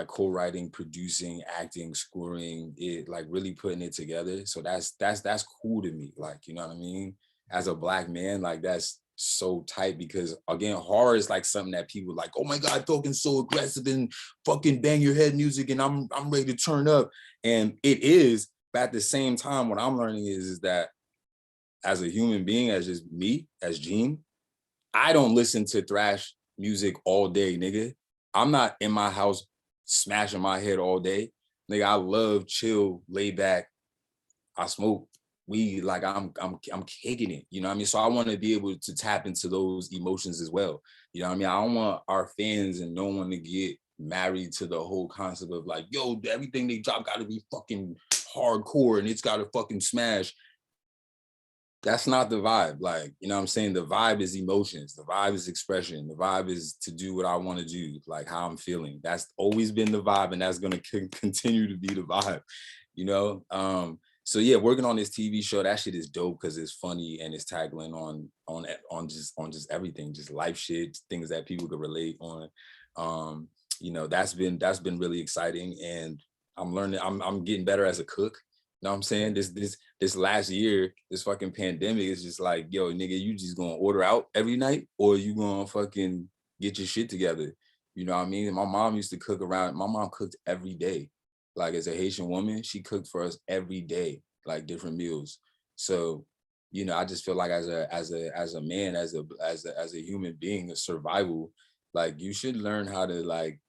co-writing, producing, acting, scoring it, like really putting it together. So that's cool to me. Like, you know what I mean? As a Black man, like, that's so tight, because again, horror is like something that people like, oh my God, talking so aggressive and fucking bang your head music, and I'm ready to turn up. And it is, but at the same time, what I'm learning is that as a human being, as just me, as Gene, I don't listen to thrash music all day, nigga. I'm not in my house smashing my head all day. Nigga, I love chill, lay back. I smoke weed, like I'm kicking it. You know what I mean? So I want to be able to tap into those emotions as well. You know what I mean? I don't want our fans and no one to get married to the whole concept of like, yo, everything they drop gotta be fucking hardcore and it's gotta fucking smash. That's not the vibe. Like, you know what I'm saying? The vibe is emotions. The vibe is expression. The vibe is to do what I want to do, like how I'm feeling. That's always been the vibe, and that's going to continue to be the vibe, So yeah, working on this TV show, that shit is dope because it's funny and it's tackling on just everything, just life shit, things that people could relate on. That's been really exciting, and I'm learning. I'm getting better as a cook. know what I'm saying? This last year, this fucking pandemic is just like, yo, nigga, you just gonna order out every night, or you gonna fucking get your shit together. You know what I mean? And my mom used to cook around. My mom cooked every day. Like as a Haitian woman, she cooked for us every day, like different meals. So, you know, I just feel like as a man, as a human being, a survival, like you should learn how to like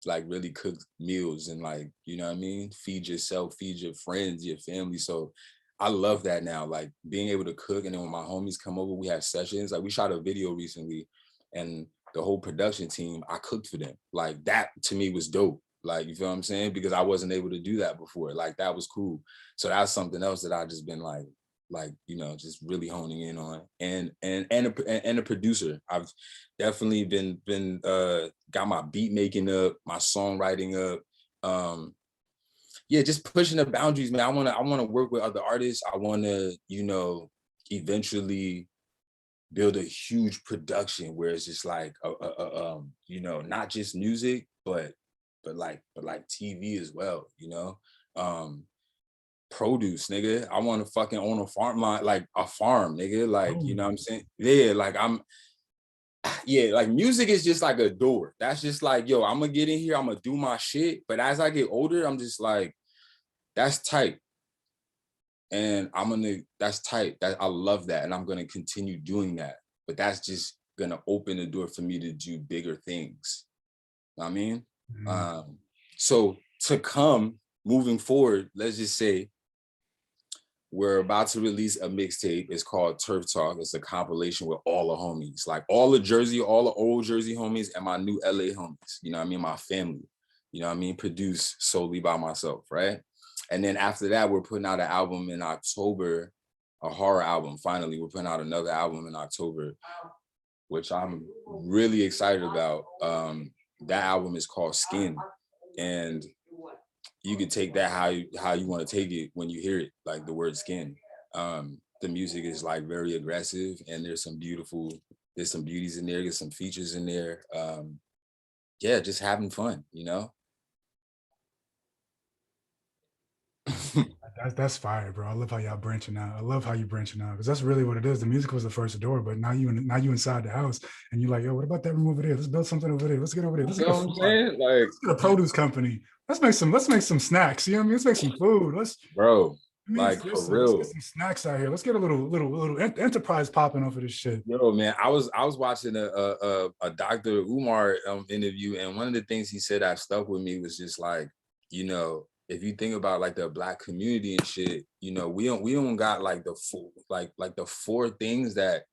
really cook meals and like, you know what I mean? Feed yourself, feed your friends, your family. So I love that now, like being able to cook. And then when my homies come over, we have sessions. Like we shot a video recently and the whole production team, I cooked for them. Like that to me was dope. Like, you feel what I'm saying? Because I wasn't able to do that before. Like that was cool. So that's something else that I just been like, you know, just really honing in on. And a producer. I've definitely been got my beat making up, my songwriting up. Yeah, just pushing the boundaries, man. I wanna work with other artists. I wanna, you know, eventually build a huge production where it's just like you know, not just music, but like TV as well, you know. Produce, nigga. I want to fucking own a farm, like a farm, nigga. Like, you know what I'm saying? Yeah, like yeah, like music is just like a door. That's just like, yo, I'm gonna get in here, I'm gonna do my shit. But as I get older, I'm just like, that's tight. And that's tight. That I love that. And I'm gonna continue doing that. But that's just gonna open the door for me to do bigger things. You know what I mean? So to come moving forward, let's just say we're about to release a mixtape. It's called Turf Talk. It's a compilation with all the homies, like all the old Jersey homies and my new LA homies, you know what I mean? My family, you know what I mean? Produced solely by myself, right? And then after that, we're putting out an album in October, a horror album. Finally, we're putting out another album in October, which I'm really excited about. That album is called Skin. And you can take that how you want to take it when you hear it, like the word skin. The music is like very aggressive and there's some beauties in there, there's some features in there. Yeah, just having fun, you know? That's fire, bro. I love how y'all branching out. I love how you branching out because that's really what it is. The music was the first door, but now you inside the house and you're like, yo, what about that room over there? Let's build something over there. Let's get over there. Let's get a produce company. Let's make some snacks. You know what I mean? Let's make some food. Bro, like for real. Let's get some snacks out here. Let's get a little enterprise popping off of this shit. Yo, man, I was watching a Dr. Umar interview, and one of the things he said that stuck with me was just like, you know, if you think about like the Black community and shit, you know, we don't got like the full like the four things that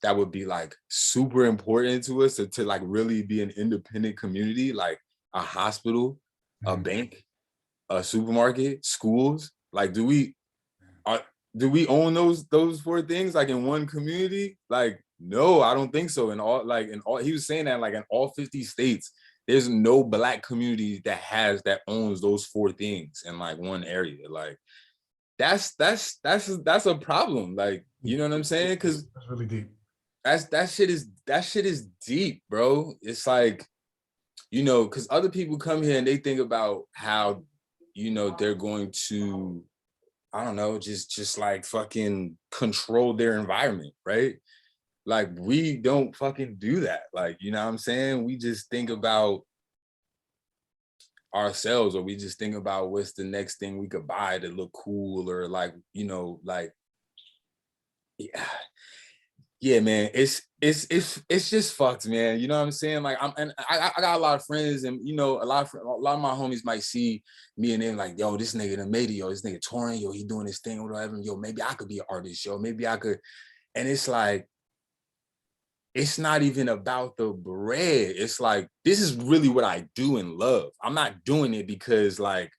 would be like super important to us to like really be an independent community, like a hospital, a bank, a supermarket, schools. Like, do we own those four things like in one community? Like, no, I don't think so. He was saying that like in all 50 states, there's no Black community that owns those four things in like one area. Like that's a problem. Like, you know what I'm saying? Because that's really deep. That shit is deep, bro. It's like, you know, because other people come here and they think about how, you know, they're going to, I don't know, just like fucking control their environment, right? Like we don't fucking do that. Like, you know what I'm saying? We just think about ourselves, or we just think about what's the next thing we could buy to look cool, or like, you know, like, yeah, man, it's just fucked, man. You know what I'm saying? Like I got a lot of friends, and you know, a lot of my homies might see me and them like, yo, this nigga done made it, yo, this nigga touring, yo, he doing this thing or whatever, yo, maybe I could be an artist, yo, maybe I could. And it's like, it's not even about the bread. It's like, this is really what I do and love. I'm not doing it because like,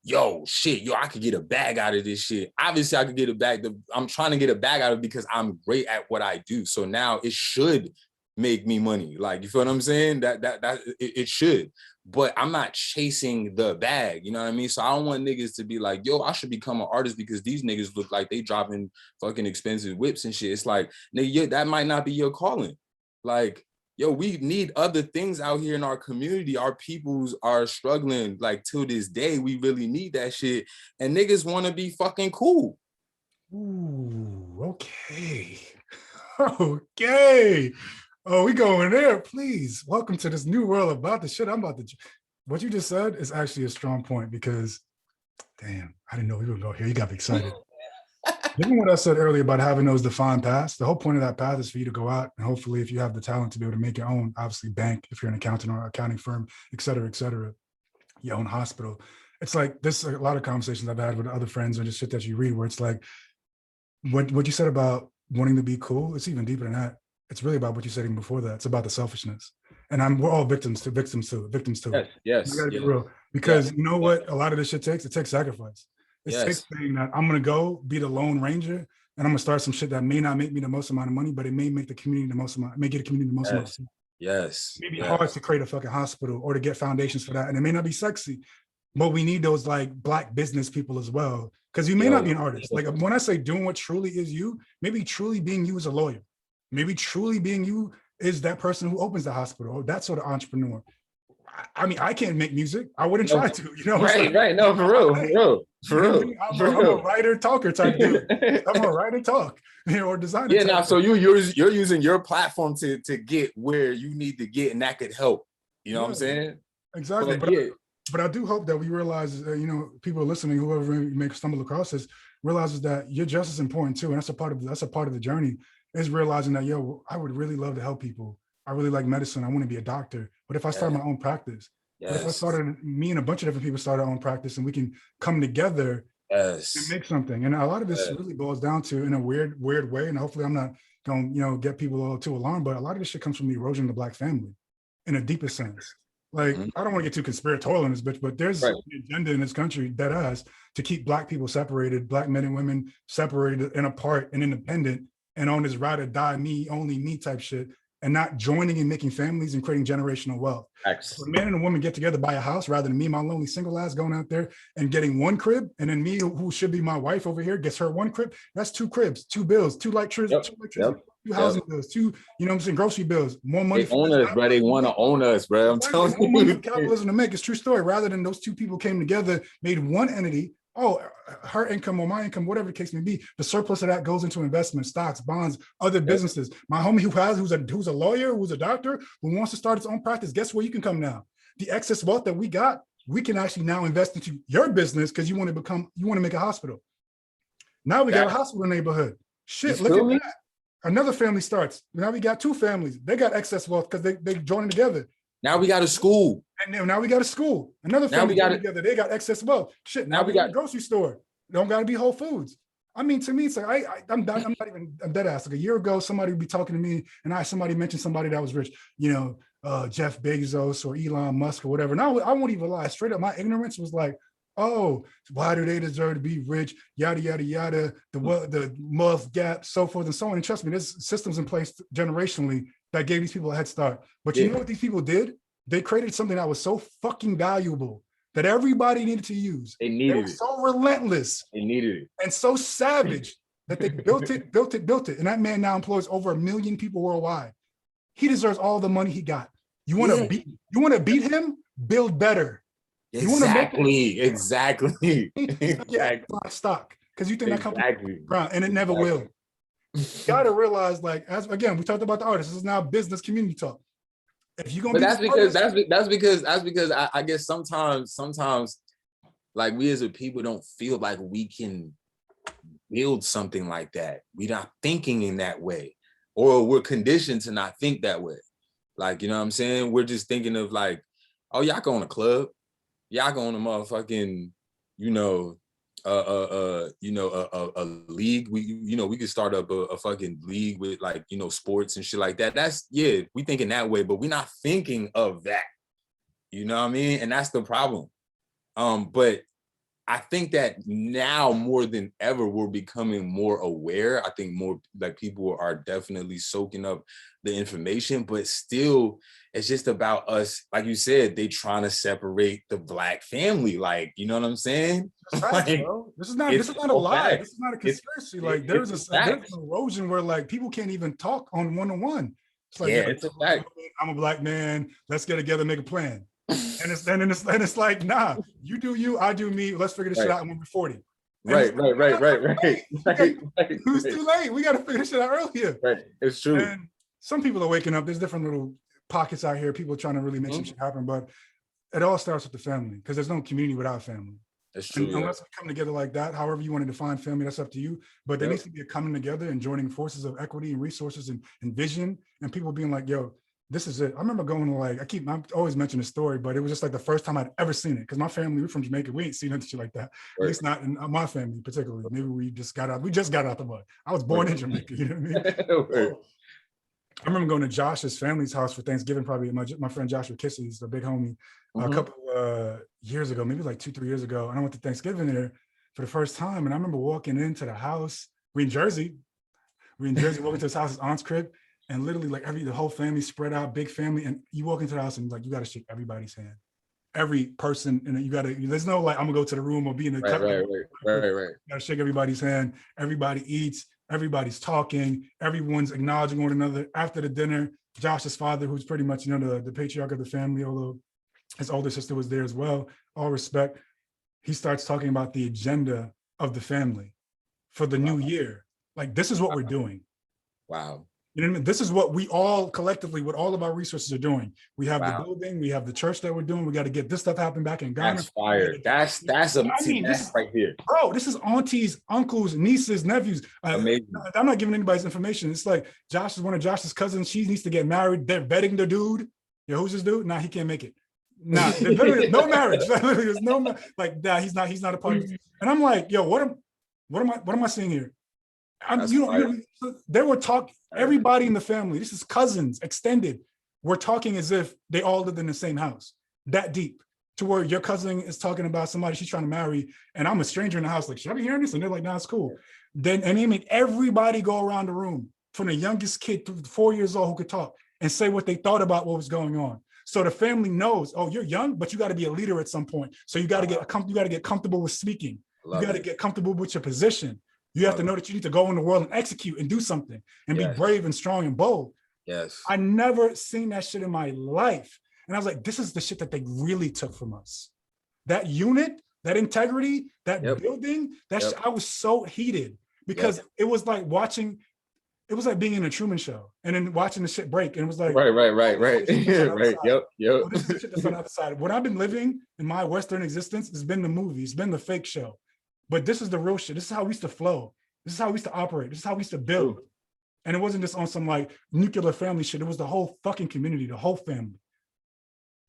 yo, shit, yo, I could get a bag out of this shit. Obviously, I could get a bag. I'm trying to get a bag out of it because I'm great at what I do. So now it should make me money. Like, you feel what I'm saying? It should. But I'm not chasing the bag, you know what I mean? So I don't want niggas to be like, yo, I should become an artist because these niggas look like they dropping fucking expensive whips and shit. It's like, nigga, that might not be your calling. Like, yo, we need other things out here in our community. Our peoples are struggling like till this day. We really need that shit. And niggas want to be fucking cool. Ooh, okay. Okay. Oh, we going there, please. Welcome to this new world about the shit I'm about to. What you just said is actually a strong point because, damn, I didn't know we would go here. You got me excited. Given what I said earlier about having those defined paths, the whole point of that path is for you to go out and hopefully, if you have the talent to be able to make your own, obviously bank, if you're an accountant or accounting firm, et cetera, your own hospital. It's like this, a lot of conversations I've had with other friends and just shit that you read where it's like, what you said about wanting to be cool, it's even deeper than that. It's really about what you said even before that. It's about the selfishness. And we're all victims to it. Yes. I gotta be real. Because you know what a lot of this shit takes? It takes sacrifice. It takes saying that I'm gonna go be the Lone Ranger and I'm gonna start some shit that may not make me the most amount of money, but it may make the community the most amount, may get a community the most amount. Yes. It may be hard to create a fucking hospital or to get foundations for that. And it may not be sexy, but we need those like Black business people as well. Because you may not be an artist. Like when I say doing what truly is you, maybe truly being you as a lawyer. Maybe truly being you is that person who opens the hospital, or that sort of entrepreneur. I mean, I can't make music. I wouldn't try to, you know? Right. No, for real. I'm a writer, talker type dude. I'm a writer, talk, or designer. Yeah, now, so you're using your platform to get where you need to get, and that could help. You know what I'm saying? Exactly. But I do hope that we realize, people listening, whoever may stumble across this, realizes that you're just as important too, and that's a part of the journey. Is realizing that, I would really love to help people. I really like medicine. I want to be a doctor. But if I start my own practice, but if I started, me and a bunch of different people started our own practice, and we can come together and make something. And a lot of this really boils down to, in a weird way, and hopefully I'm not going to get people all too alarmed, but a lot of this shit comes from the erosion of the Black family in a deeper sense. Like, I don't want to get too conspiratorial in this bitch, but there's an agenda in this country that has to keep Black people separated, Black men and women separated and apart and independent, and on this ride or die, me, only me type shit, and not joining and making families and creating generational wealth. So a man and a woman get together, buy a house, rather than me, my lonely single ass, going out there and getting one crib, and then me, who should be my wife over here, gets her one crib. That's two cribs, two bills, two electricity, two housing bills, two, grocery bills, more money. They own us, bro. They want to own us, bro. I'm telling you. More money for capitalism to make. It's a true story. Rather than those two people came together, made one entity. Oh, her income or my income, whatever the case may be, the surplus of that goes into investment, stocks, bonds, other businesses. My homie who's a lawyer, who's a doctor, who wants to start his own practice, guess where you can come now? The excess wealth that we got, we can actually now invest into your business because you want to make a hospital. Now we got a hospital neighborhood. Shit, look at that. Another family starts. Now we got two families. They got excess wealth because they joined together. Now we got a school. And now we got a school. Another family together. They got excess wealth. Shit. Now we got a grocery store. Don't got to be Whole Foods. I mean, to me, it's like I'm dead ass. Like a year ago, somebody would be talking to me, and somebody mentioned somebody that was rich. Jeff Bezos or Elon Musk or whatever. Now I won't even lie. Straight up, my ignorance was like, oh, why do they deserve to be rich? Yada yada yada. The wealth gap, so forth and so on. And trust me, there's systems in place generationally that gave these people a head start. But you know what these people did? They created something that was so fucking valuable that everybody needed to use. They needed it. So relentless. They needed it. And so savage that they built it. And that man now employs over 1 million people worldwide. He deserves all the money he got. You want to beat him? Build better. Exactly. Stock. Because you think that company ground, and it never will. You gotta realize, like, as again, we talked about the artists. This is now business community talk. If you're gonna, that's because I guess sometimes like we as a people don't feel like we can build something like that. We're not thinking in that way, or we're conditioned to not think that way. Like, you know what I'm saying? We're just thinking of like, oh, y'all go in a club, y'all go in a motherfucking, a league. We could start up a fucking league with like, sports and shit like that. That's, we thinking that way, but we're not thinking of that. You know what I mean? And that's the problem. But I think that now more than ever, we're becoming more aware. I think more like people are definitely soaking up the information, but still it's just about us. Like you said, they trying to separate the Black family. Like, you know what I'm saying? Right, bro. This is not a lie. This is not a conspiracy. Like there's an erosion where like people can't even talk on one-on-one. It's like, Yeah, yo, it's a fact. I'm a black man. Let's get together, make a plan. And it's like, nah, you do you, I do me. Let's figure this shit Right. out when we're 40. Right. It was too late. We got to figure this shit out earlier. Right. It's true. And some people are waking up. There's different little pockets out here, people trying to really make some shit happen. But it all starts with the family, because there's no community without family. It's true. And unless we come together like that, however you want to define family, that's up to you. But there needs to be a coming together and joining forces of equity and resources and vision, and people being like, yo, this is it. I remember going to like, I always mention the story, but it was just like the first time I'd ever seen it. Because my family, we're from Jamaica. We ain't seen anything shit like that. Right. At least not in my family particularly. Maybe we just got out the mud. I was born in Jamaica, you know what I mean? I remember going to Josh's family's house for Thanksgiving, probably my friend Joshua Kisses, the big homie, a couple years ago, maybe like 2-3 years ago. And I went to Thanksgiving there for the first time. And I remember walking into the house. We're in Jersey, walking to his house, his aunt's crib. And literally like the whole family spread out, big family. And you walk into the house and like, you got to shake everybody's hand. Every person, and you got to, there's no like, I'm gonna go to the room or be in the right. You got to shake everybody's hand. Everybody eats, everybody's talking, everyone's acknowledging one another. After the dinner, Josh's father, who's pretty much, the patriarch of the family, although his older sister was there as well, all respect, he starts talking about the agenda of the family for the new year. Like, this is what we're doing. Wow. You know what I mean? This is what we all collectively, what all of our resources are doing. We have the building, we have the church that we're doing. We got to get this stuff happen back in Ghana. That's fire. That's right here. Bro, this is aunties, uncles, nieces, nephews. Amazing. I'm not giving anybody's information. It's like Josh is one of Josh's cousins. She needs to get married. They're vetting the dude. Yeah, who's this dude? Nah, he can't make it. Nah, no marriage. There's no like that. He's not a part of it. And I'm like, yo, what am I seeing here? They were talking, everybody in the family, this is cousins, extended, we're talking as if they all lived in the same house, that deep, to where your cousin is talking about somebody she's trying to marry, and I'm a stranger in the house, like, should I be hearing this? And they're like, nah, it's cool. Then, and they make everybody go around the room, from the youngest kid to 4 years old who could talk, and say what they thought about what was going on. So the family knows, oh, you're young, but you got to be a leader at some point. So you got to get comfortable with speaking. You got to get comfortable with your position. You have to know that you need to go in the world and execute and do something and be brave and strong and bold. Yes. I never seen that shit in my life. And I was like, this is the shit that they really took from us. That unit, that integrity, that building, that shit, I was so heated because it was like being in a Truman Show and then watching the shit break. And it was like, right. Right. Yep. Oh, this is the shit that's on the other side. What I've been living in my Western existence has been the movie. It's been the fake show. But this is the real shit. This is how we used to flow. This is how we used to operate. This is how we used to build. And it wasn't just on some like nuclear family shit. It was the whole fucking community, the whole family.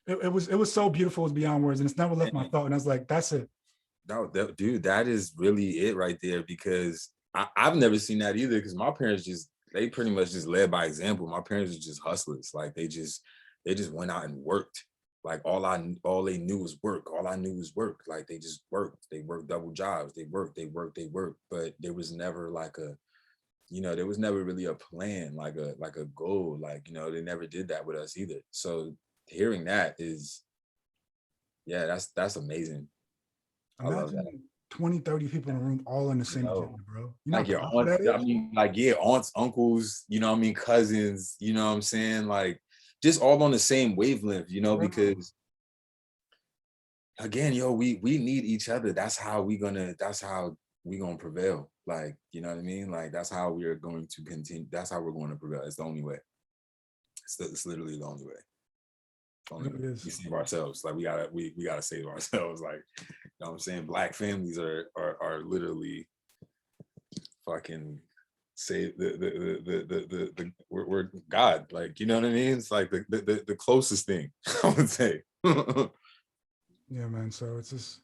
It was so beautiful, it was beyond words. And it's never left my thought. And I was like, that's it. No, dude, that is really it right there, because I've never seen that either, because my parents they pretty much just led by example. My parents were just hustlers. Like they just went out and worked. Like all they knew was work. All I knew was work. Like they just worked. They worked double jobs. They worked. But there was never like there was never really a plan, like a goal. Like, they never did that with us either. So hearing that is, that's amazing. I love that. 20, 30 people in a room, all in the same agenda, bro. Like your aunts, aunts, uncles, cousins, you know what I'm saying? Like, just all on the same wavelength, because again, we need each other. That's how we gonna prevail. Like, you know what I mean? Like, that's how we're going to continue. That's how we're going to prevail. It's the only way. It's literally the only way. We save ourselves. Like we gotta save ourselves. Like, you know what I'm saying? Black families are literally fucking say we're God, like, you know what I mean? It's like the closest thing I would say. Yeah, man. So it's just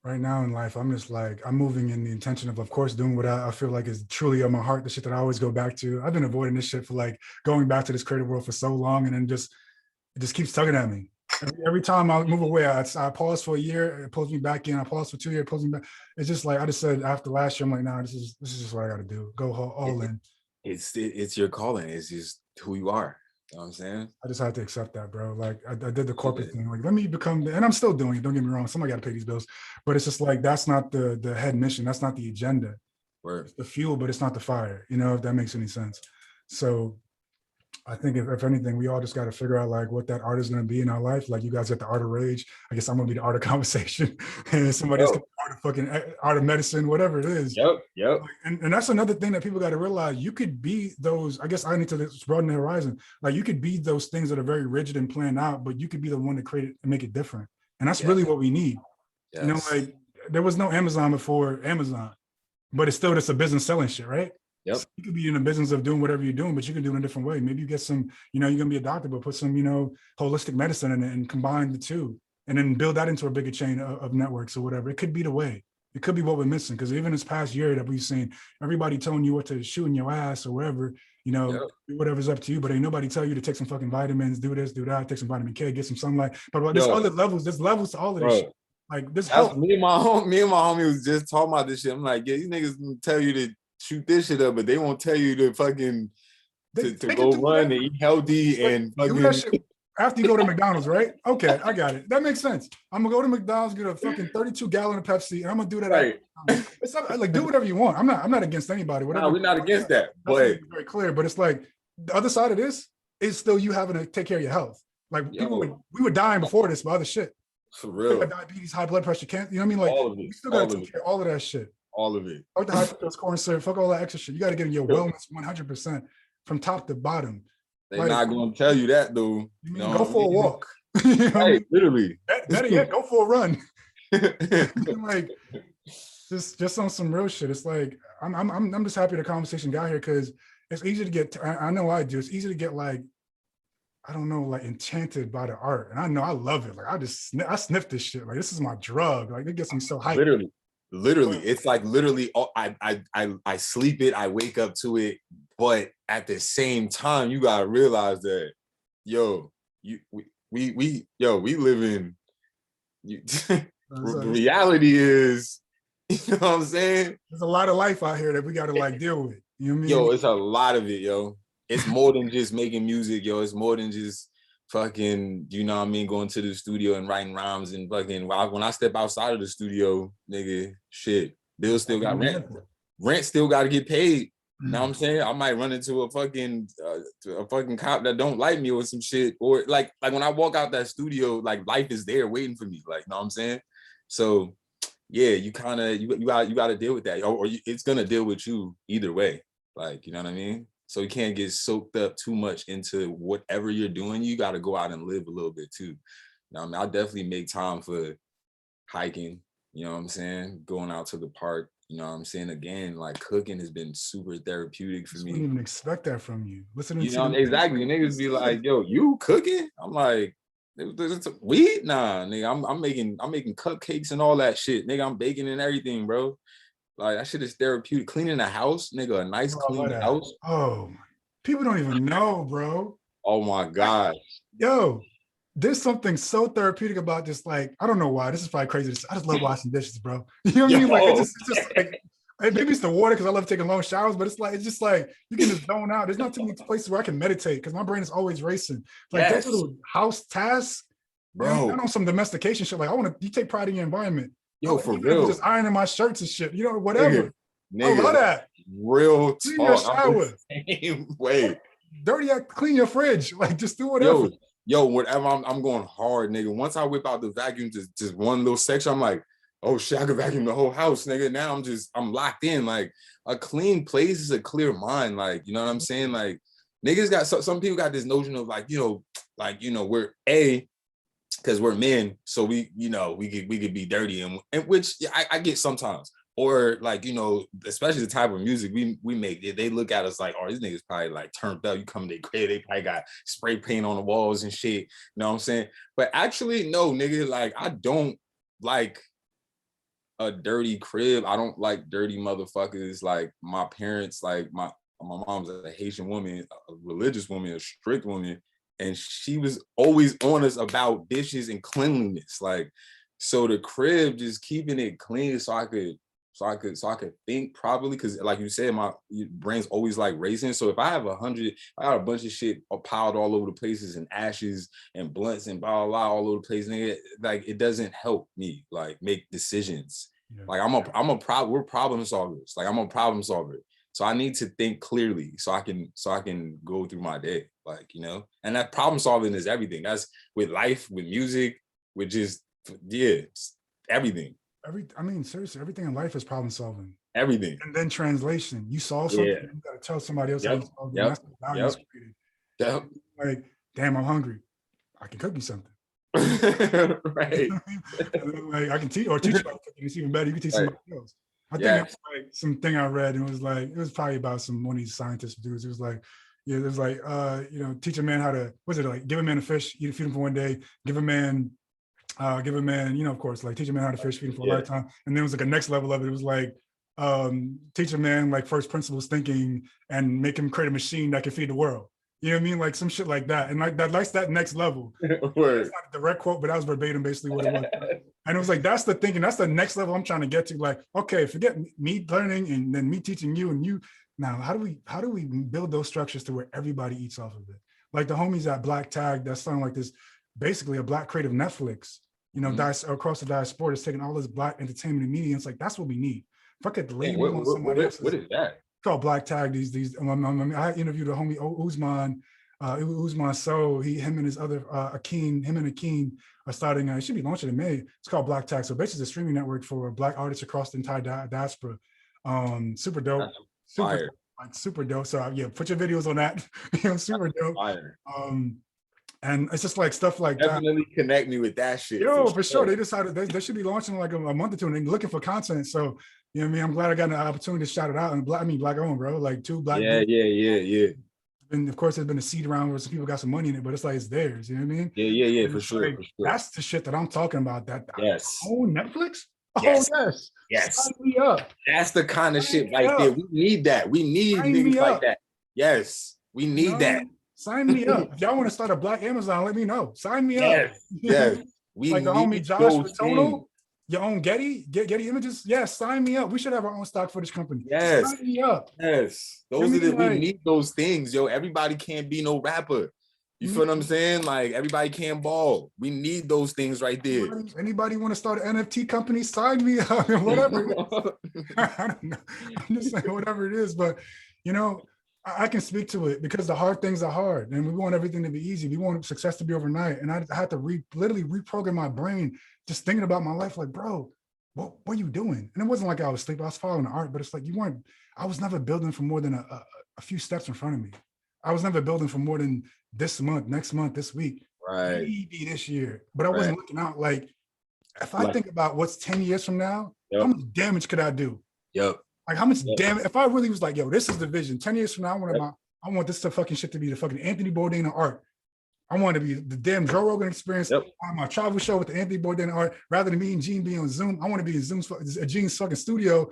right now in life, I'm just like, I'm moving in the intention of course, doing what I feel like is truly on my heart, the shit that I always go back to. I've been avoiding this shit for like going back to this creative world for so long, and then it just keeps tugging at me. Every time I move away, I pause for a year, it pulls me back in. I pause for 2 years, it pulls me back. It's just like, I just said after last year, I'm like, nah, this is just what I got to do. Go all in. It's your calling. It's just who you are. You know what I'm saying? I just had to accept that, bro. Like I did the corporate thing. Like, let me become, and I'm still doing it. Don't get me wrong. Somebody got to pay these bills, but it's just like, that's not the head mission. That's not the agenda. Word. It's the fuel, but it's not the fire. If that makes any sense. So I think if anything, we all just got to figure out like what that art is going to be in our life. Like you guys got the art of rage. I guess I'm going to be the art of conversation, and somebody else Yo. got the art of fucking art of medicine, whatever it is. Yep. Like, and that's another thing that people got to realize. You could be those. I guess I need to broaden the horizon. Like you could be those things that are very rigid and planned out, but you could be the one to create it and make it different. And that's really what we need. Yes. You know, like there was no Amazon before Amazon, but it's still just a business selling shit, right? Yep. So you could be in the business of doing whatever you're doing, but you can do it in a different way. Maybe you get some, you know, you're gonna be a doctor, but put some, you know, holistic medicine in it and combine the two, and then build that into a bigger chain of networks or whatever. It could be the way. It could be what we're missing, because even this past year that we've seen, everybody telling you what to shoot in your ass or wherever, you know, do whatever's up to you, but ain't nobody tell you to take some fucking vitamins, do this, do that, take some vitamin K, get some sunlight. But there's other levels. There's levels to all of this shit. Like this help. Me and my homie was just talking about this shit. I'm like, yeah, these niggas tell you to shoot this shit up, but they won't tell you to fucking to go run and eat healthy and fucking do that shit after you go to McDonald's, right? Okay, I got it. That makes sense. I'm gonna go to McDonald's, get a fucking 32-gallon of Pepsi, and I'm gonna do that. Right. It's not, like do whatever you want. I'm not against anybody. Whatever. No, we're not against that. That's But very clear. But it's like the other side of this is still you having to take care of your health. Like we were dying before this by other shit. For real. Diabetes, high blood pressure, cancer. You know what I mean? Like all of it. We still gotta take care of all of that shit. All of it. Fuck the high fructose corn syrup. Fuck all that extra shit. You got to get in your wellness 100% from top to bottom. They're not going to tell you that, though. You mean go for a walk? You know hey, literally. Better yet, go for a run. Like just on some real shit. It's like I'm just happy the conversation got here, because it's easy to get. I know I do. It's easy to get like, I don't know, like enchanted by the art, and I know I love it. Like I sniff this shit. Like this is my drug. Like it gets me so hyped. Literally, it's like literally. I sleep it. I wake up to it. But at the same time, you gotta realize that, we live in. Reality is, you know what I'm saying? There's a lot of life out here that we gotta like deal with. You know what I mean? It's a lot of it, It's more than just making music, It's more than just fucking, you know what I mean, going to the studio and writing rhymes and fucking. When I step outside of the studio, nigga, shit, bills still got rent. Rent still got to get paid. You know what I'm saying? I might run into a fucking cop that don't like me or some shit, or like when I walk out that studio, like life is there waiting for me. Like, you know what I'm saying? So yeah, you kind of you got to deal with that, or it's gonna deal with you either way. Like, you know what I mean? So you can't get soaked up too much into whatever you're doing. You got to go out and live a little bit too. You know what I mean? I'll definitely make time for hiking. You know what I'm saying? Going out to the park. You know what I'm saying? Again, like cooking has been super therapeutic for me. I wouldn't even expect that from you. Listening to exactly. Niggas be like, yo, you cooking? I'm like, weed? Nah, nigga, I'm making cupcakes and all that shit. Nigga, I'm baking and everything, bro. Like that shit is therapeutic. Cleaning the house, nigga, a nice clean house. Oh, people don't even know, bro. Oh my God. Yo, there's something so therapeutic about just like, I don't know why. This is probably crazy. I just love washing dishes, bro. You know what I mean? Like it's just like, maybe it's the water because I love taking long showers, but it's just like you can just zone out. There's not too many places where I can meditate because my brain is always racing. Like those little house tasks, bro. Not on some domestication shit. Like you take pride in your environment. Yo, for real. Just ironing my shirts and shit, whatever. Nigga, I love that. Real talk. Clean your shower. Same way. Clean your fridge. Like just do whatever. Yo, whatever. I'm going hard, nigga. Once I whip out the vacuum, just one little section, I'm like, oh shit, I can vacuum the whole house, nigga. Now I'm locked in. Like a clean place is a clear mind. Like, you know what I'm saying? Like niggas got some people got this notion of like, we're because we're men, so we could be dirty and which I get sometimes. Or like, especially the type of music we make, they look at us like, oh, these niggas probably like turned up. You come to their crib, they probably got spray paint on the walls and shit. You know what I'm saying? But actually, no, nigga, like I don't like a dirty crib. I don't like dirty motherfuckers. Like my parents, like my mom's a Haitian woman, a religious woman, a strict woman. And she was always on us about dishes and cleanliness. Like, so the crib, just keeping it clean so I could think properly. Cause like you said, my brain's always like racing. So if I have I got a bunch of shit piled all over the places and ashes and blunts and blah, blah, blah all over the place, nigga, like it doesn't help me like make decisions. Yeah. Like we're problem solvers. Like I'm a problem solver. So I need to think clearly so I can go through my day, like, you know, and that problem solving is everything. That's with life, with music, with just, yeah, just everything. I mean, seriously, everything in life is problem solving. Everything. And then translation. You solve Yeah. something, you gotta tell somebody else how you solved it. And that's the value is created. Yep. Like, damn, I'm hungry. I can cook you something. Right. And then, like, I can teach you how to cook. It's even better. You can teach somebody else. I think Yes. it was like something I read, and it was probably about one of these scientists dudes. It was like, yeah, it was like, you know, teach a man how to, what's it like? Give a man a fish, feed him for one day. Give a man, you know, of course, like teach a man how to fish, feed him for a lifetime. And then it was like a next level of it. It was like, teach a man like first principles thinking and make him create a machine that can feed the world. You know what I mean? Like some shit like that. And like that's that next level. It's not a direct quote, but that was verbatim basically what it was. And it was like, that's the thinking, that's the next level I'm trying to get to. Like, okay, forget me learning and then me teaching you and you. Now, how do we build those structures to where everybody eats off of it? Like the homies at Black Tag, that's starting like this, basically a Black creative Netflix, you know, across the diaspora is taking all this Black entertainment and media. It's like, that's what we need. Fuck it, label on somebody else's. What is that? Called Black Tag. I interviewed a homie Uzman, Uzman So him and his other him and Akeem are starting. It should be launching in May. It's called Black Tag. So basically, a streaming network for Black artists across the entire diaspora. Super dope. Super dope. So yeah, put your videos on that. You know, super dope. Fire. And it's just like stuff like Definitely connect me with that shit. Yo, for sure. They decided they should be launching like a month or two, and they're looking for content. So you know what I mean? I'm glad I got an opportunity to shout it out. And Black owned, bro. Like two Black. Yeah. And of course, there's been a seed around where some people got some money in it, but it's like it's theirs. You know what I mean? Yeah, for sure, like, for sure. That's the shit that I'm talking about. That yes. Oh, Netflix. Yes. Oh yes. Yes. Sign me up. That's the kind of shit right there. We need that. We need niggas like that. Yes, we need that. Sign me up. If y'all want to start a Black Amazon, let me know. Sign me up. Yes. We like the homie Josh with Total. Your own Getty Images. Yes, sign me up. We should have our own stock footage company. Yes. Sign me up. Yes. Those are we need those things, yo. Everybody can't be no rapper. You feel what I'm saying? Like everybody can't ball. We need those things right there. Anybody want to start an NFT company? Sign me up. Whatever it is. I don't know. I'm just saying whatever it is, but you know, I can speak to it because the hard things are hard, and we want everything to be easy. We want success to be overnight, and I had to literally reprogram my brain, just thinking about my life. Like, bro, what are you doing? And it wasn't like I was asleep. I was following the art, but it's like I was never building for more than a few steps in front of me. I was never building for more than this month, next month, this week, right? Maybe this year. But I wasn't looking out. Like, if I think about what's 10 years from now, how much damage could I do? Like how much damage, if I really was like, yo, this is the vision. 10 years from now, I want this fucking shit to be the fucking Anthony Bourdain of art. I want to be the damn Joe Rogan experience on my travel show with the Anthony Bourdain art, rather than me and Gene being on Zoom. I want to be in Gene's fucking studio,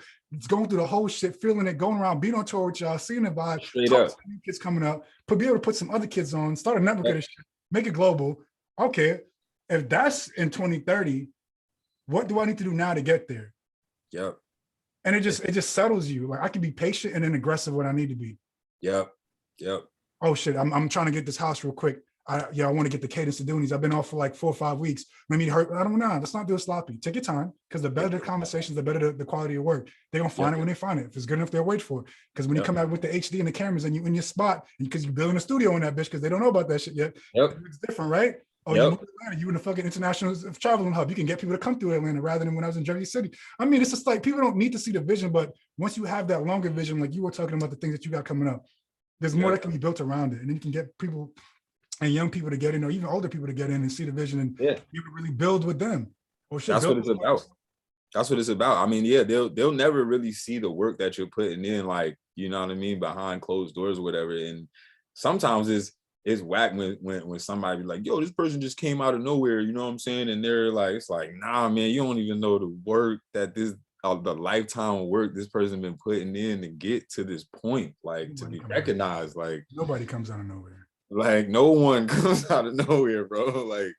going through the whole shit, feeling it, going around, being on tour with y'all, seeing the vibe, talk to new kids coming up, be able to put some other kids on, start a network of this shit, make it global. Okay, if that's in 2030, what do I need to do now to get there? And it just settles you. Like I can be patient and then aggressive when I need to be. Oh shit, I'm trying to get this house real quick. I want to get the cadence to doing these. I've been off for like 4 or 5 weeks. Let me hurt. I don't know. Let's not do it sloppy. Take your time, because the better the conversations, the better the quality of work. They're gonna find it when they find it. If it's good enough, they'll wait for it. Because when you come out with the HD and the cameras and you in your spot, because you're building a studio in that bitch, because they don't know about that shit yet. It's different, right? Oh, you moved to Atlanta, you in the fucking international traveling hub. You can get people to come through Atlanta rather than when I was in Jersey City. I mean, it's just like people don't need to see the vision, but once you have that longer vision, like you were talking about the things that you got coming up, there's more that can be built around it. And then you can get people and young people to get in, or even older people to get in and see the vision and you can really build with them. Or that's what it's about. That's what it's about. I mean, they'll never really see the work that you're putting in, like, you know what I mean, behind closed doors or whatever. And sometimes it's whack when somebody be like, yo, this person just came out of nowhere, you know what I'm saying? And they're like, it's like, nah, man, you don't even know the work that the lifetime of work this person been putting in to get to this point, like to be recognized. Like nobody comes out of nowhere. Like no one comes out of nowhere, bro. Like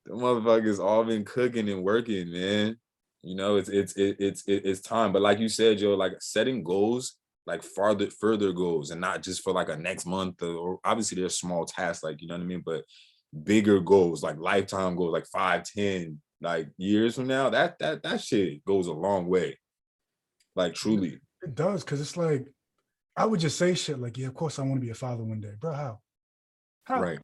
the motherfuckers all been cooking and working, man. You know, it's time. But like you said, Joe, like setting goals, like further goals, and not just for like a next month, or obviously there's small tasks, like, you know what I mean, but bigger goals, like lifetime goals, like 5, 10 like years from now, that shit goes a long way. Like truly. It does, because it's like I would just say shit like, yeah, of course I want to be a father one day, bro. How? Right.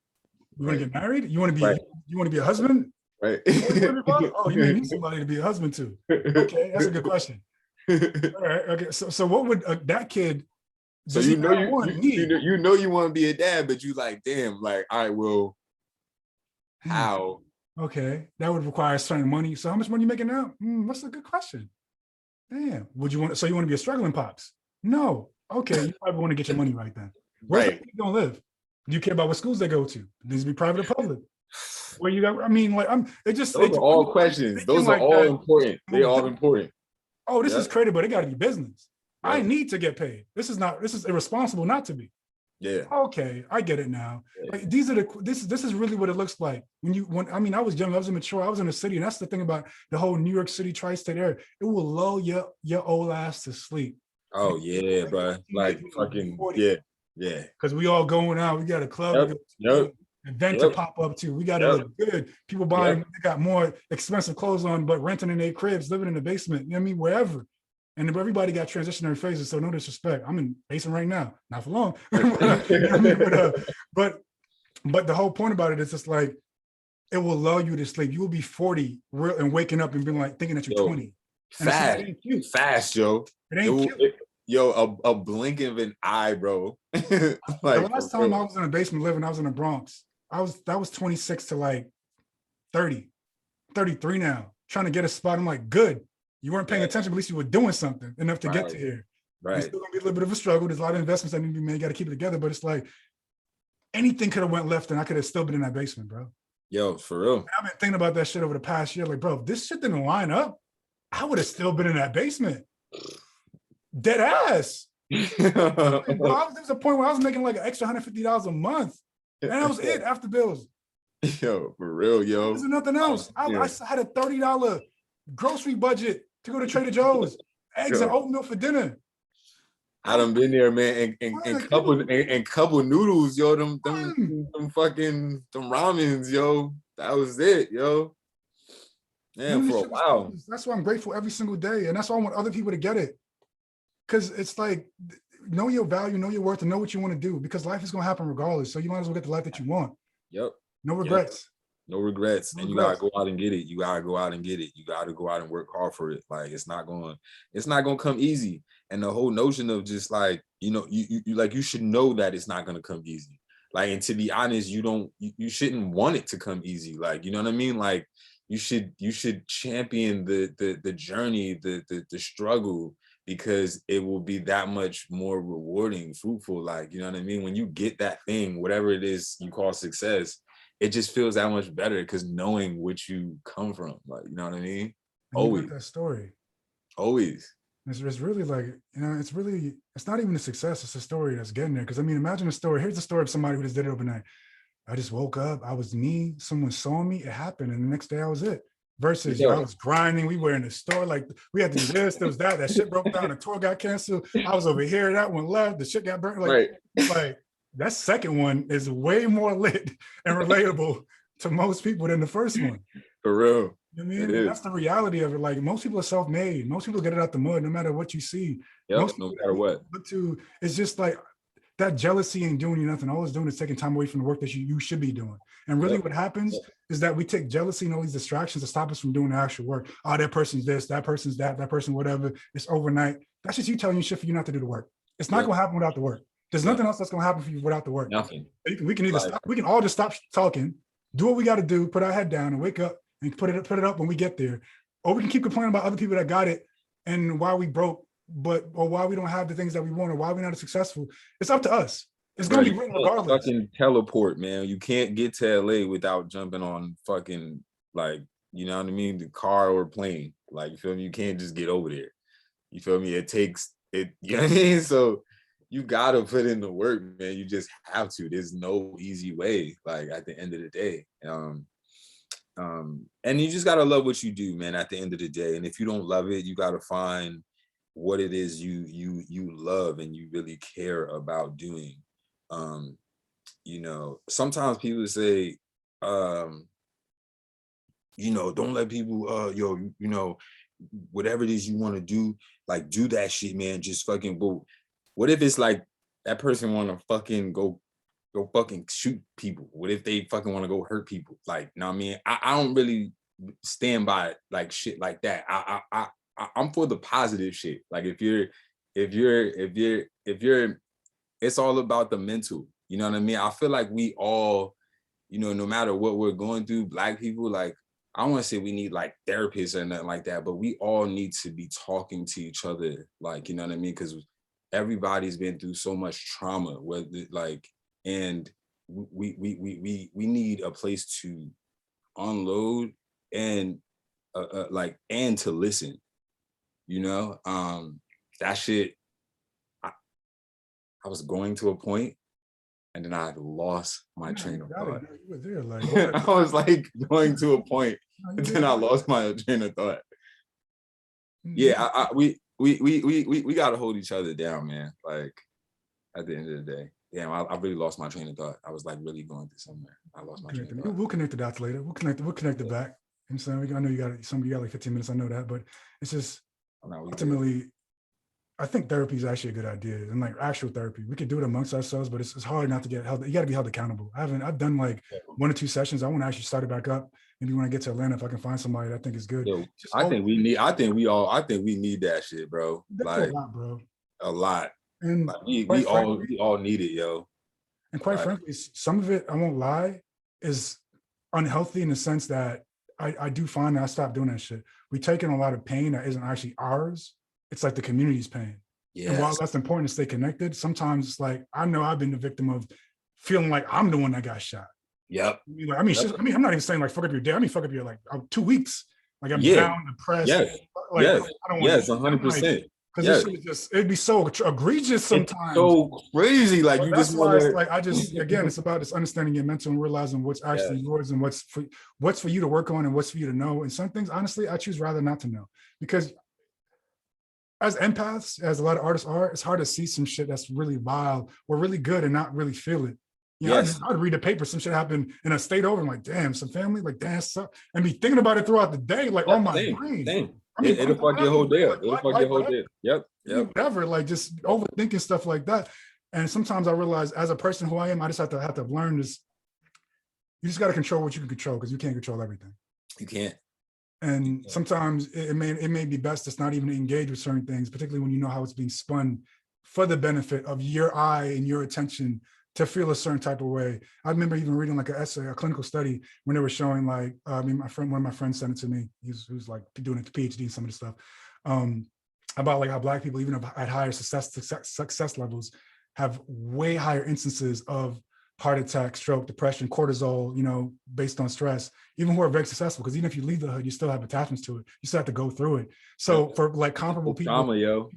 You want to get married? You want to be Right. you want to be a husband? Right. Oh, you want to be a father? Oh, you may need somebody to be a husband to. Okay, that's a good question. All right. Okay. So what would that kid? So does you he know not want need? you know you want to be a dad, but you like, damn, like, all right, well, how? Okay, that would require certain money. So how much money you making now? That's a good question. Damn. Would you want? So you want to be a struggling pops? No. Okay, you probably want to get your money right then. Where's Right. the kid gonna live? Do you care about what schools they go to? It needs to be private or public. Where you got? I mean, like it just. Those are all questions. Those are all important. They all important. Oh, this is crazy, but it got to be business. I Yep. need to get paid. This is irresponsible not to be. Yeah. Okay, I get it now. Like these are this is really what it looks like when I mean I was young, I was immature, I was in the city, and that's the thing about the whole New York City tri-state area. It will lull your old ass to sleep. Oh yeah, bro. Like fucking yeah. Because we all going out, we got a club, Yep. we got Yep. event to pop up to. We got to look good. People buying, they got more expensive clothes on, but renting in their cribs, living in the basement. You know what I mean? Wherever. And everybody got transitionary phases, so no disrespect. I'm in basement right now, not for long. You know what I mean? But the whole point about it is just like it will lull you to sleep. You will be 40 and waking up and being like thinking that you're 20. Fast, fast, yo. It ain't cute. Yo, a blink of an eye, bro. Like, the last time I was in a basement living, I was in the Bronx. That was 26 to like 30, 33 now, trying to get a spot. I'm like, good. You weren't paying attention, but at least you were doing something enough to get to here. Right. It's still gonna be a little bit of a struggle. There's a lot of investments that need to be made. You got to keep it together. But it's like anything could have went left, and I could have still been in that basement, bro. Yo, for real. I've been thinking about that shit over the past year. Like, bro, if this shit didn't line up, I would have still been in that basement. Dead ass. Bro, there was a point where I was making like an extra $150 a month, and that was it after bills. Yo, for real, yo. There's nothing else. I had a $30 grocery budget to go to Trader Joe's, eggs and oatmeal for dinner. I done been there, man, and couple noodles, yo. Them fucking ramens, yo. That was it, yo. Man, for a while. That's why I'm grateful every single day, and that's why I want other people to get it. Because it's like, know your value, know your worth, and know what you want to do. Because life is gonna happen regardless. So you might as well get the life that you want. Yep. No regrets. No regrets. And you gotta go out and get it. You gotta go out and get it. You gotta go out and work hard for it. Like it's not gonna come easy. And the whole notion of just like, you know, you should know that it's not gonna come easy. Like, and to be honest, you shouldn't want it to come easy. Like, you know what I mean? Like you should champion the journey, the struggle, because it will be that much more rewarding, fruitful. Like, you know what I mean? When you get that thing, whatever it is you call success, it just feels that much better because knowing what you come from, like, you know what I mean? Always. That story. Always. It's really like, you know, it's not even a success. It's a story that's getting there. Because I mean, imagine a story. Here's the story of somebody who just did it overnight. I just woke up. I was me. Someone saw me. It happened. And the next day I was it. Versus I was grinding. We were in the store. Like we had to do this. There was that. That shit broke down. The tour got canceled. I was over here. That one left. The shit got burnt. Like that second one is way more lit and relatable to most people than the first one. For real. You know what I mean? That's the reality of it. Like most people are self-made. Most people get it out the mud, no matter what you see. Yep, no matter what. It's just like that jealousy ain't doing you nothing. All it's doing is taking time away from the work that you should be doing. And really what happens is that we take jealousy and all these distractions to stop us from doing the actual work. Oh, that person's this, that person's that person, whatever. It's overnight. That's just you telling you shit for you not to do the work. It's not going to happen without the work. There's nothing else that's going to happen for you without the work. Nothing. We can either stop, we can all just stop talking, do what we got to do, put our head down and wake up and put it up when we get there. Or we can keep complaining about other people that got it and why we broke, or why we don't have the things that we want, or why we're not as successful. It's up to us. It's going to be written regardless. Fucking teleport, man. You can't get to LA without jumping on fucking, like, you know what I mean? The car or plane. Like, you feel me? You can't just get over there. You feel me? It takes it, you know what I mean? So you gotta put in the work, man. You just have to. There's no easy way, like, at the end of the day. And you just gotta love what you do, man, at the end of the day. And if you don't love it, you gotta find what it is you love and you really care about doing. You know, sometimes people say, you know, don't let people, you know, whatever it is you want to do, like, do that shit, man. Just fucking, but What if it's like that person want to fucking go fucking shoot people? What if they fucking want to go hurt people? Like, you know what I mean? I don't really stand by like shit like that. I'm for the positive shit. Like if you're, it's all about the mental. You know what I mean? I feel like we all, you know, no matter what we're going through, Black people, like, I don't want to say we need like therapists or nothing like that, but we all need to be talking to each other. Like, you know what I mean? Because everybody's been through so much trauma, whether like, and we need a place to unload and like, and to listen, you know. That shit, I was going to a point and then I lost my train of thought. You were there, like I was like going to a point, and then I lost my train of thought. Yeah, we gotta hold each other down, man. Like at the end of the day. Damn, I really lost my train of thought. I was like really going through somewhere. I lost my train of thought. We'll connect the dots later. We'll connect it back. You know what I'm saying? I know you got like 15 minutes. I know that, but it's just ultimately, I think therapy is actually a good idea, and like actual therapy. We can do it amongst ourselves, but it's hard not to get held. You got to be held accountable. I've done like 1 or 2 sessions. I want to actually start it back up. Maybe when I get to Atlanta, if I can find somebody that I think is good. Yo, I think we need that shit, bro. Like a lot, bro. A lot. And like, we all need it, yo. And quite frankly, some of it, I won't lie, is unhealthy in the sense that I do find that I stopped doing that shit. We take in a lot of pain that isn't actually ours. It's like the community's pain. Yes. And while that's important to stay connected, sometimes it's like, I know I've been the victim of feeling like I'm the one that got shot. Yep. I mean, I'm not even saying like fuck up your day. I mean, fuck up your like 2 weeks. Like I'm down, depressed. Yes. Like, yes. I don't yes. 100%. Because this shit is just, it'd be so egregious sometimes. It's so crazy. Like you just want to. Like again, it's about this understanding your mental and realizing what's actually yours and what's for you to work on and what's for you to know. And some things, honestly, I choose rather not to know, because as empaths, as a lot of artists are, it's hard to see some shit that's really vile or really good and not really feel it. You know, I'd read a paper, some shit happened in a state over, I'm like, damn, some family, like, damn, and be thinking about it throughout the day, like, on my brain. I mean, it'll fuck your whole day up. It'll fuck your whole day. Yep. Whatever, like just overthinking stuff like that. And sometimes I realize, as a person who I am, I just have to learn this. You just got to control what you can control, because you can't control everything. You can't. And sometimes it may be best just not even to engage with certain things, particularly when you know how it's being spun for the benefit of your eye and your attention to feel a certain type of way. I remember even reading like an essay, a clinical study, when they were showing like, one of my friends sent it to me. He was like doing a PhD in some of this stuff, about like how Black people, even at higher success levels, have way higher instances of heart attack, stroke, depression, cortisol, you know, based on stress, even who are very successful. Because even if you leave the hood, you still have attachments to it. You still have to go through it. So for like comparable people, drama, yo.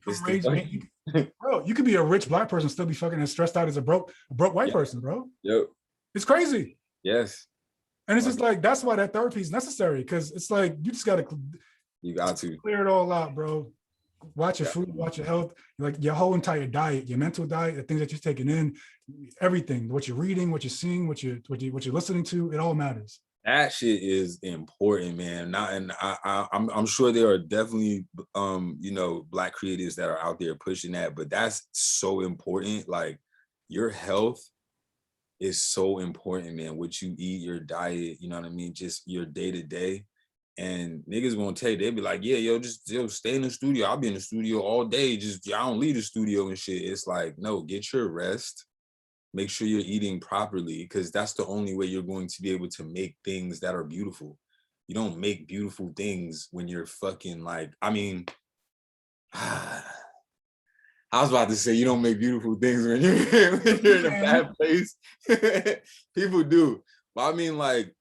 Bro, you could be a rich Black person, still be fucking as stressed out as a broke white person, bro. Yep. It's crazy. Yes. And it's just like, that's why that therapy is necessary, because it's like, you just got to clear it all out, bro. Watch your food, watch your health, like your whole entire diet, your mental diet, the things that you're taking in, everything, what you're reading, what you're seeing, what you're listening to, it all matters. That shit is important, man. I'm sure there are definitely you know, Black creatives that are out there pushing that, but that's so important. Like, your health is so important, man. What you eat, your diet, you know what I mean? Just your day-to-day. And niggas gonna tell you, they'll be like, yeah, just stay in the studio. I'll be in the studio all day. I don't leave the studio and shit. It's like, no, get your rest. Make sure you're eating properly, because that's the only way you're going to be able to make things that are beautiful. You don't make beautiful things when you're fucking like, I mean, I was about to say you don't make beautiful things when you're in a bad place. People do. But I mean, like,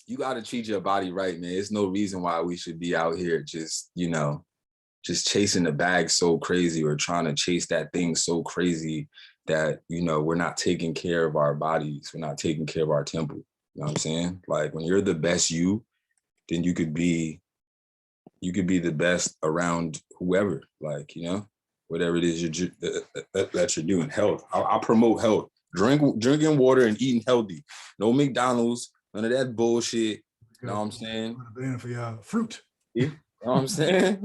you got to treat your body right, man. There's no reason why we should be out here just, you know, just chasing the bag so crazy, or trying to chase that thing so crazy that, you know, we're not taking care of our bodies. We're not taking care of our temple. You know what I'm saying? Like, when you're the best you, then you could be the best around whoever, like, you know, whatever it is that you're doing. Health. I promote health. Drinking water and eating healthy. No McDonald's. None of that bullshit. You know what I'm saying? For y'all. Fruit. You know what I'm saying?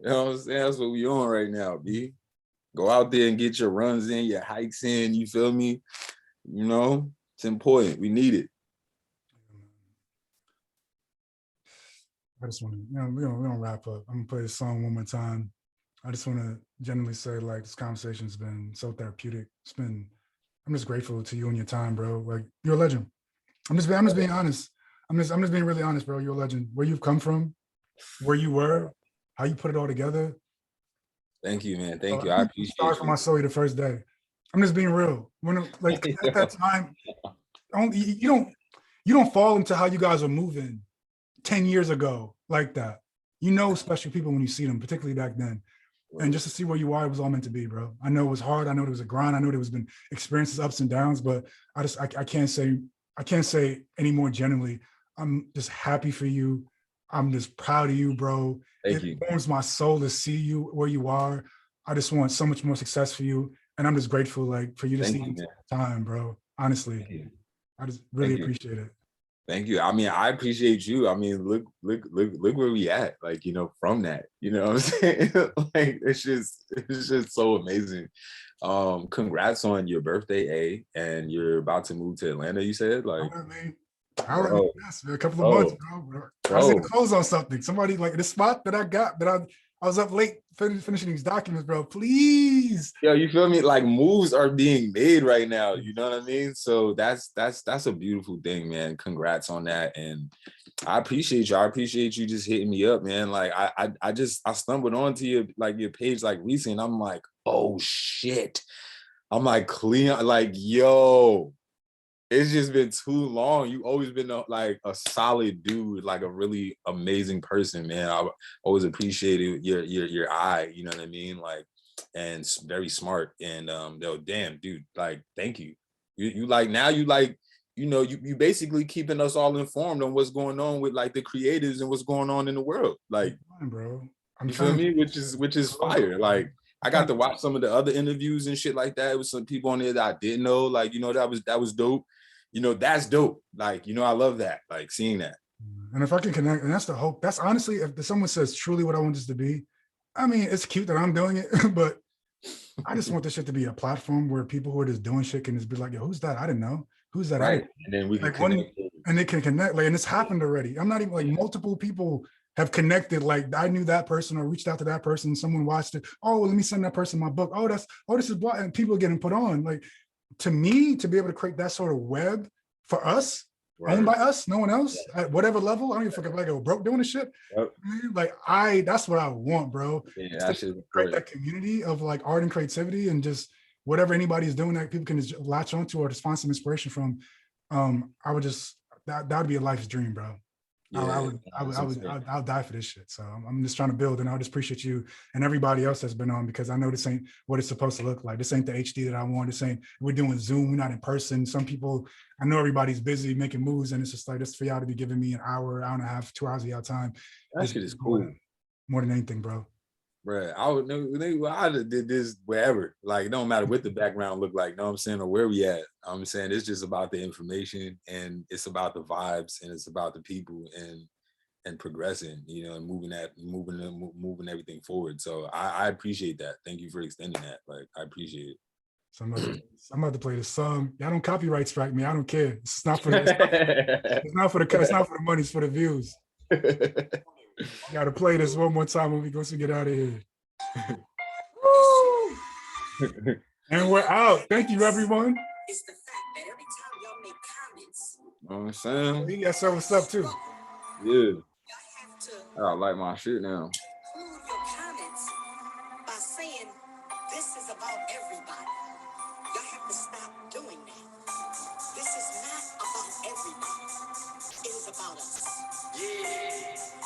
You know what I'm saying? That's what we on right now, B. Go out there and get your runs in, your hikes in, you feel me? You know, it's important. We need it. I just want to, we don't wrap up. I'm gonna play this song one more time. I just want to genuinely say, like, this conversation's been so therapeutic. I'm just grateful to you and your time, bro. Like, you're a legend. I'm just being honest. I'm just being really honest, bro. You're a legend. Where you've come from, where you were, how you put it all together. Thank you, man. Thank you. I appreciate Sorry for you. my story the first day. I'm just being real. When like at that time, you don't fall into how you guys are moving 10 years ago like that. You know special people when you see them, particularly back then. And just to see where you are, it was all meant to be, bro. I know it was hard. I know it was a grind. I know there was been experiences, ups and downs, but I can't say any more genuinely. I'm just happy for you. I'm just proud of you, bro. Thank It you. warms my soul to see you where you are. I just want so much more success for you. And I'm just grateful, like, for you to see time, bro. Honestly, I just really appreciate it. Thank you. I mean, I appreciate you. I mean, look where we at, like, you know, from that, you know what I'm saying? Like, it's just so amazing. Congrats on your birthday, A, and you're about to move to Atlanta, you said? Like, Yes, a couple of months, bro. I was gonna close on something. Somebody, like, the spot that I got, that I was up late finishing these documents, bro. Please. Yo, you feel me? Like, moves are being made right now. You know what I mean? So that's a beautiful thing, man. Congrats on that. And I appreciate you. I appreciate you just hitting me up, man. Like, I stumbled onto your page like recently, and I'm like, oh shit. I'm like, Cleon, like, yo, it's just been too long. You always been like a solid dude, like a really amazing person, man. I always appreciated your eye, you know what I mean? Like, and very smart. And yo, damn, dude, like, thank you. You like, now you like, you know, you basically keeping us all informed on what's going on with, like, the creators and what's going on in the world. Like, bro, you feel me? Which is fire. Like, I got to watch some of the other interviews and shit like that. It was some people on there that I didn't know. Like, you know, that was dope. You know, that's dope. Like, you know, I love that, like, seeing that. And if I can connect, and that's the hope. That's honestly, if someone says truly what I want this to be, I mean, it's cute that I'm doing it, but I just want this shit to be a platform where people who are just doing shit can just be like, yo, who's that? I didn't know. Who's that? Right. And then we can connect. And they can connect. Like, and it's happened already. I'm not even, like, multiple people have connected. Like, I knew that person or reached out to that person. Someone watched it. Oh, let me send that person my book. Oh, this is what, and people are getting put on. Like, to me, to be able to create that sort of web for us, owned by us, no one else, at whatever level. I don't even fucking like go broke doing this shit. Yep. Like, that's what I want, bro. Yeah, that should create that community of, like, art and creativity, and just whatever anybody's doing that people can just latch onto or just find some inspiration from. I would just, that would be a life's dream, bro. Yeah, I'll die for this shit. So I'm just trying to build, and I just appreciate you and everybody else that's been on, because I know this ain't what it's supposed to look like. This ain't the HD that I want. This ain't, we're doing Zoom, we're not in person. Some people, I know everybody's busy making moves, and it's just like, this for y'all to be giving me an hour and a half, 2 hours of y'all time. That shit is cool. More than anything, bro. Right. I did this wherever. Like, it don't matter what the background look like, you know what I'm saying, or where we at. I'm saying it's just about the information, and it's about the vibes, and it's about the people, and progressing, you know, and moving everything forward. So I appreciate that. Thank you for extending that. Like, I appreciate it. So I'm about to play this song. Y'all don't copyright strike me. I don't care. It's not for it's not for the money. It's for the views. Got to play this one more time when we go to get out of here. And we're out. Thank you, everyone. It's the fact that every time y'all make comments, You know what I'm saying? Yeah, so what's up too? Yeah. I like my shit now. Include your comments by saying this is about everybody. Y'all have to stop doing that. This is not about everybody. It is about us. Yeah. This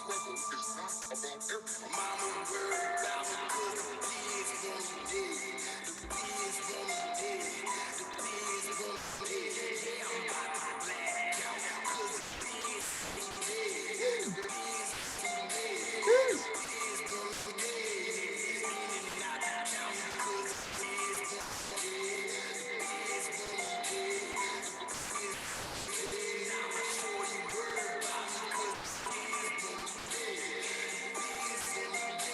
level is not about everybody. Mama worried about me because the kids want me dead. The kids want me dead. The kids want me dead. Yeah, I'm about to black out because the kids want me dead. The kids want me dead. The kids want me dead. And not down because the kids want me dead. The kids want me dead. The kids want me dead. I'm sure you worried about me because the kids want me dead. The kids want me dead.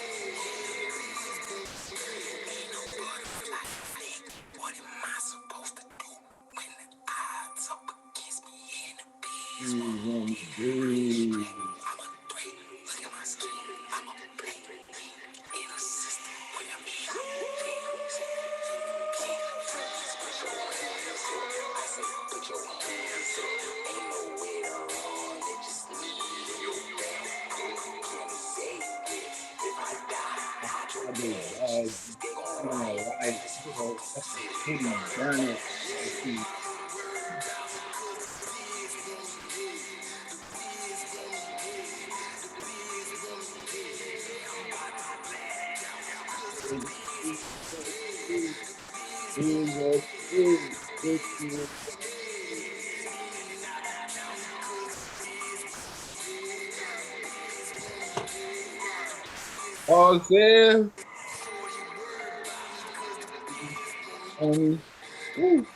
Oh, Sam. Woo.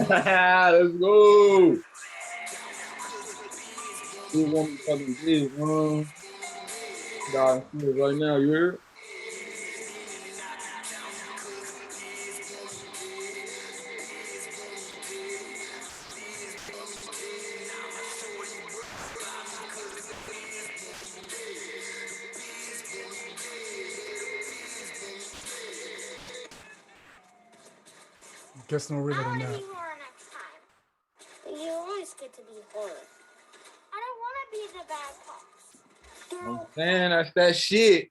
Let's go. You want me fucking big, God, see it right now, you hear? Guess no realer I than want to that. be horror next time. You always get to be horror. I don't want to be the bad cops. Man, that's that shit.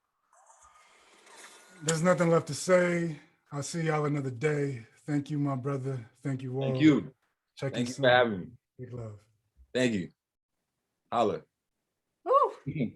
There's nothing left to say. I'll see y'all another day. Thank you, my brother. Thank you all. Thank you. Check Thank you you soon. for having me. Big love. Thank you. Holla. Woo!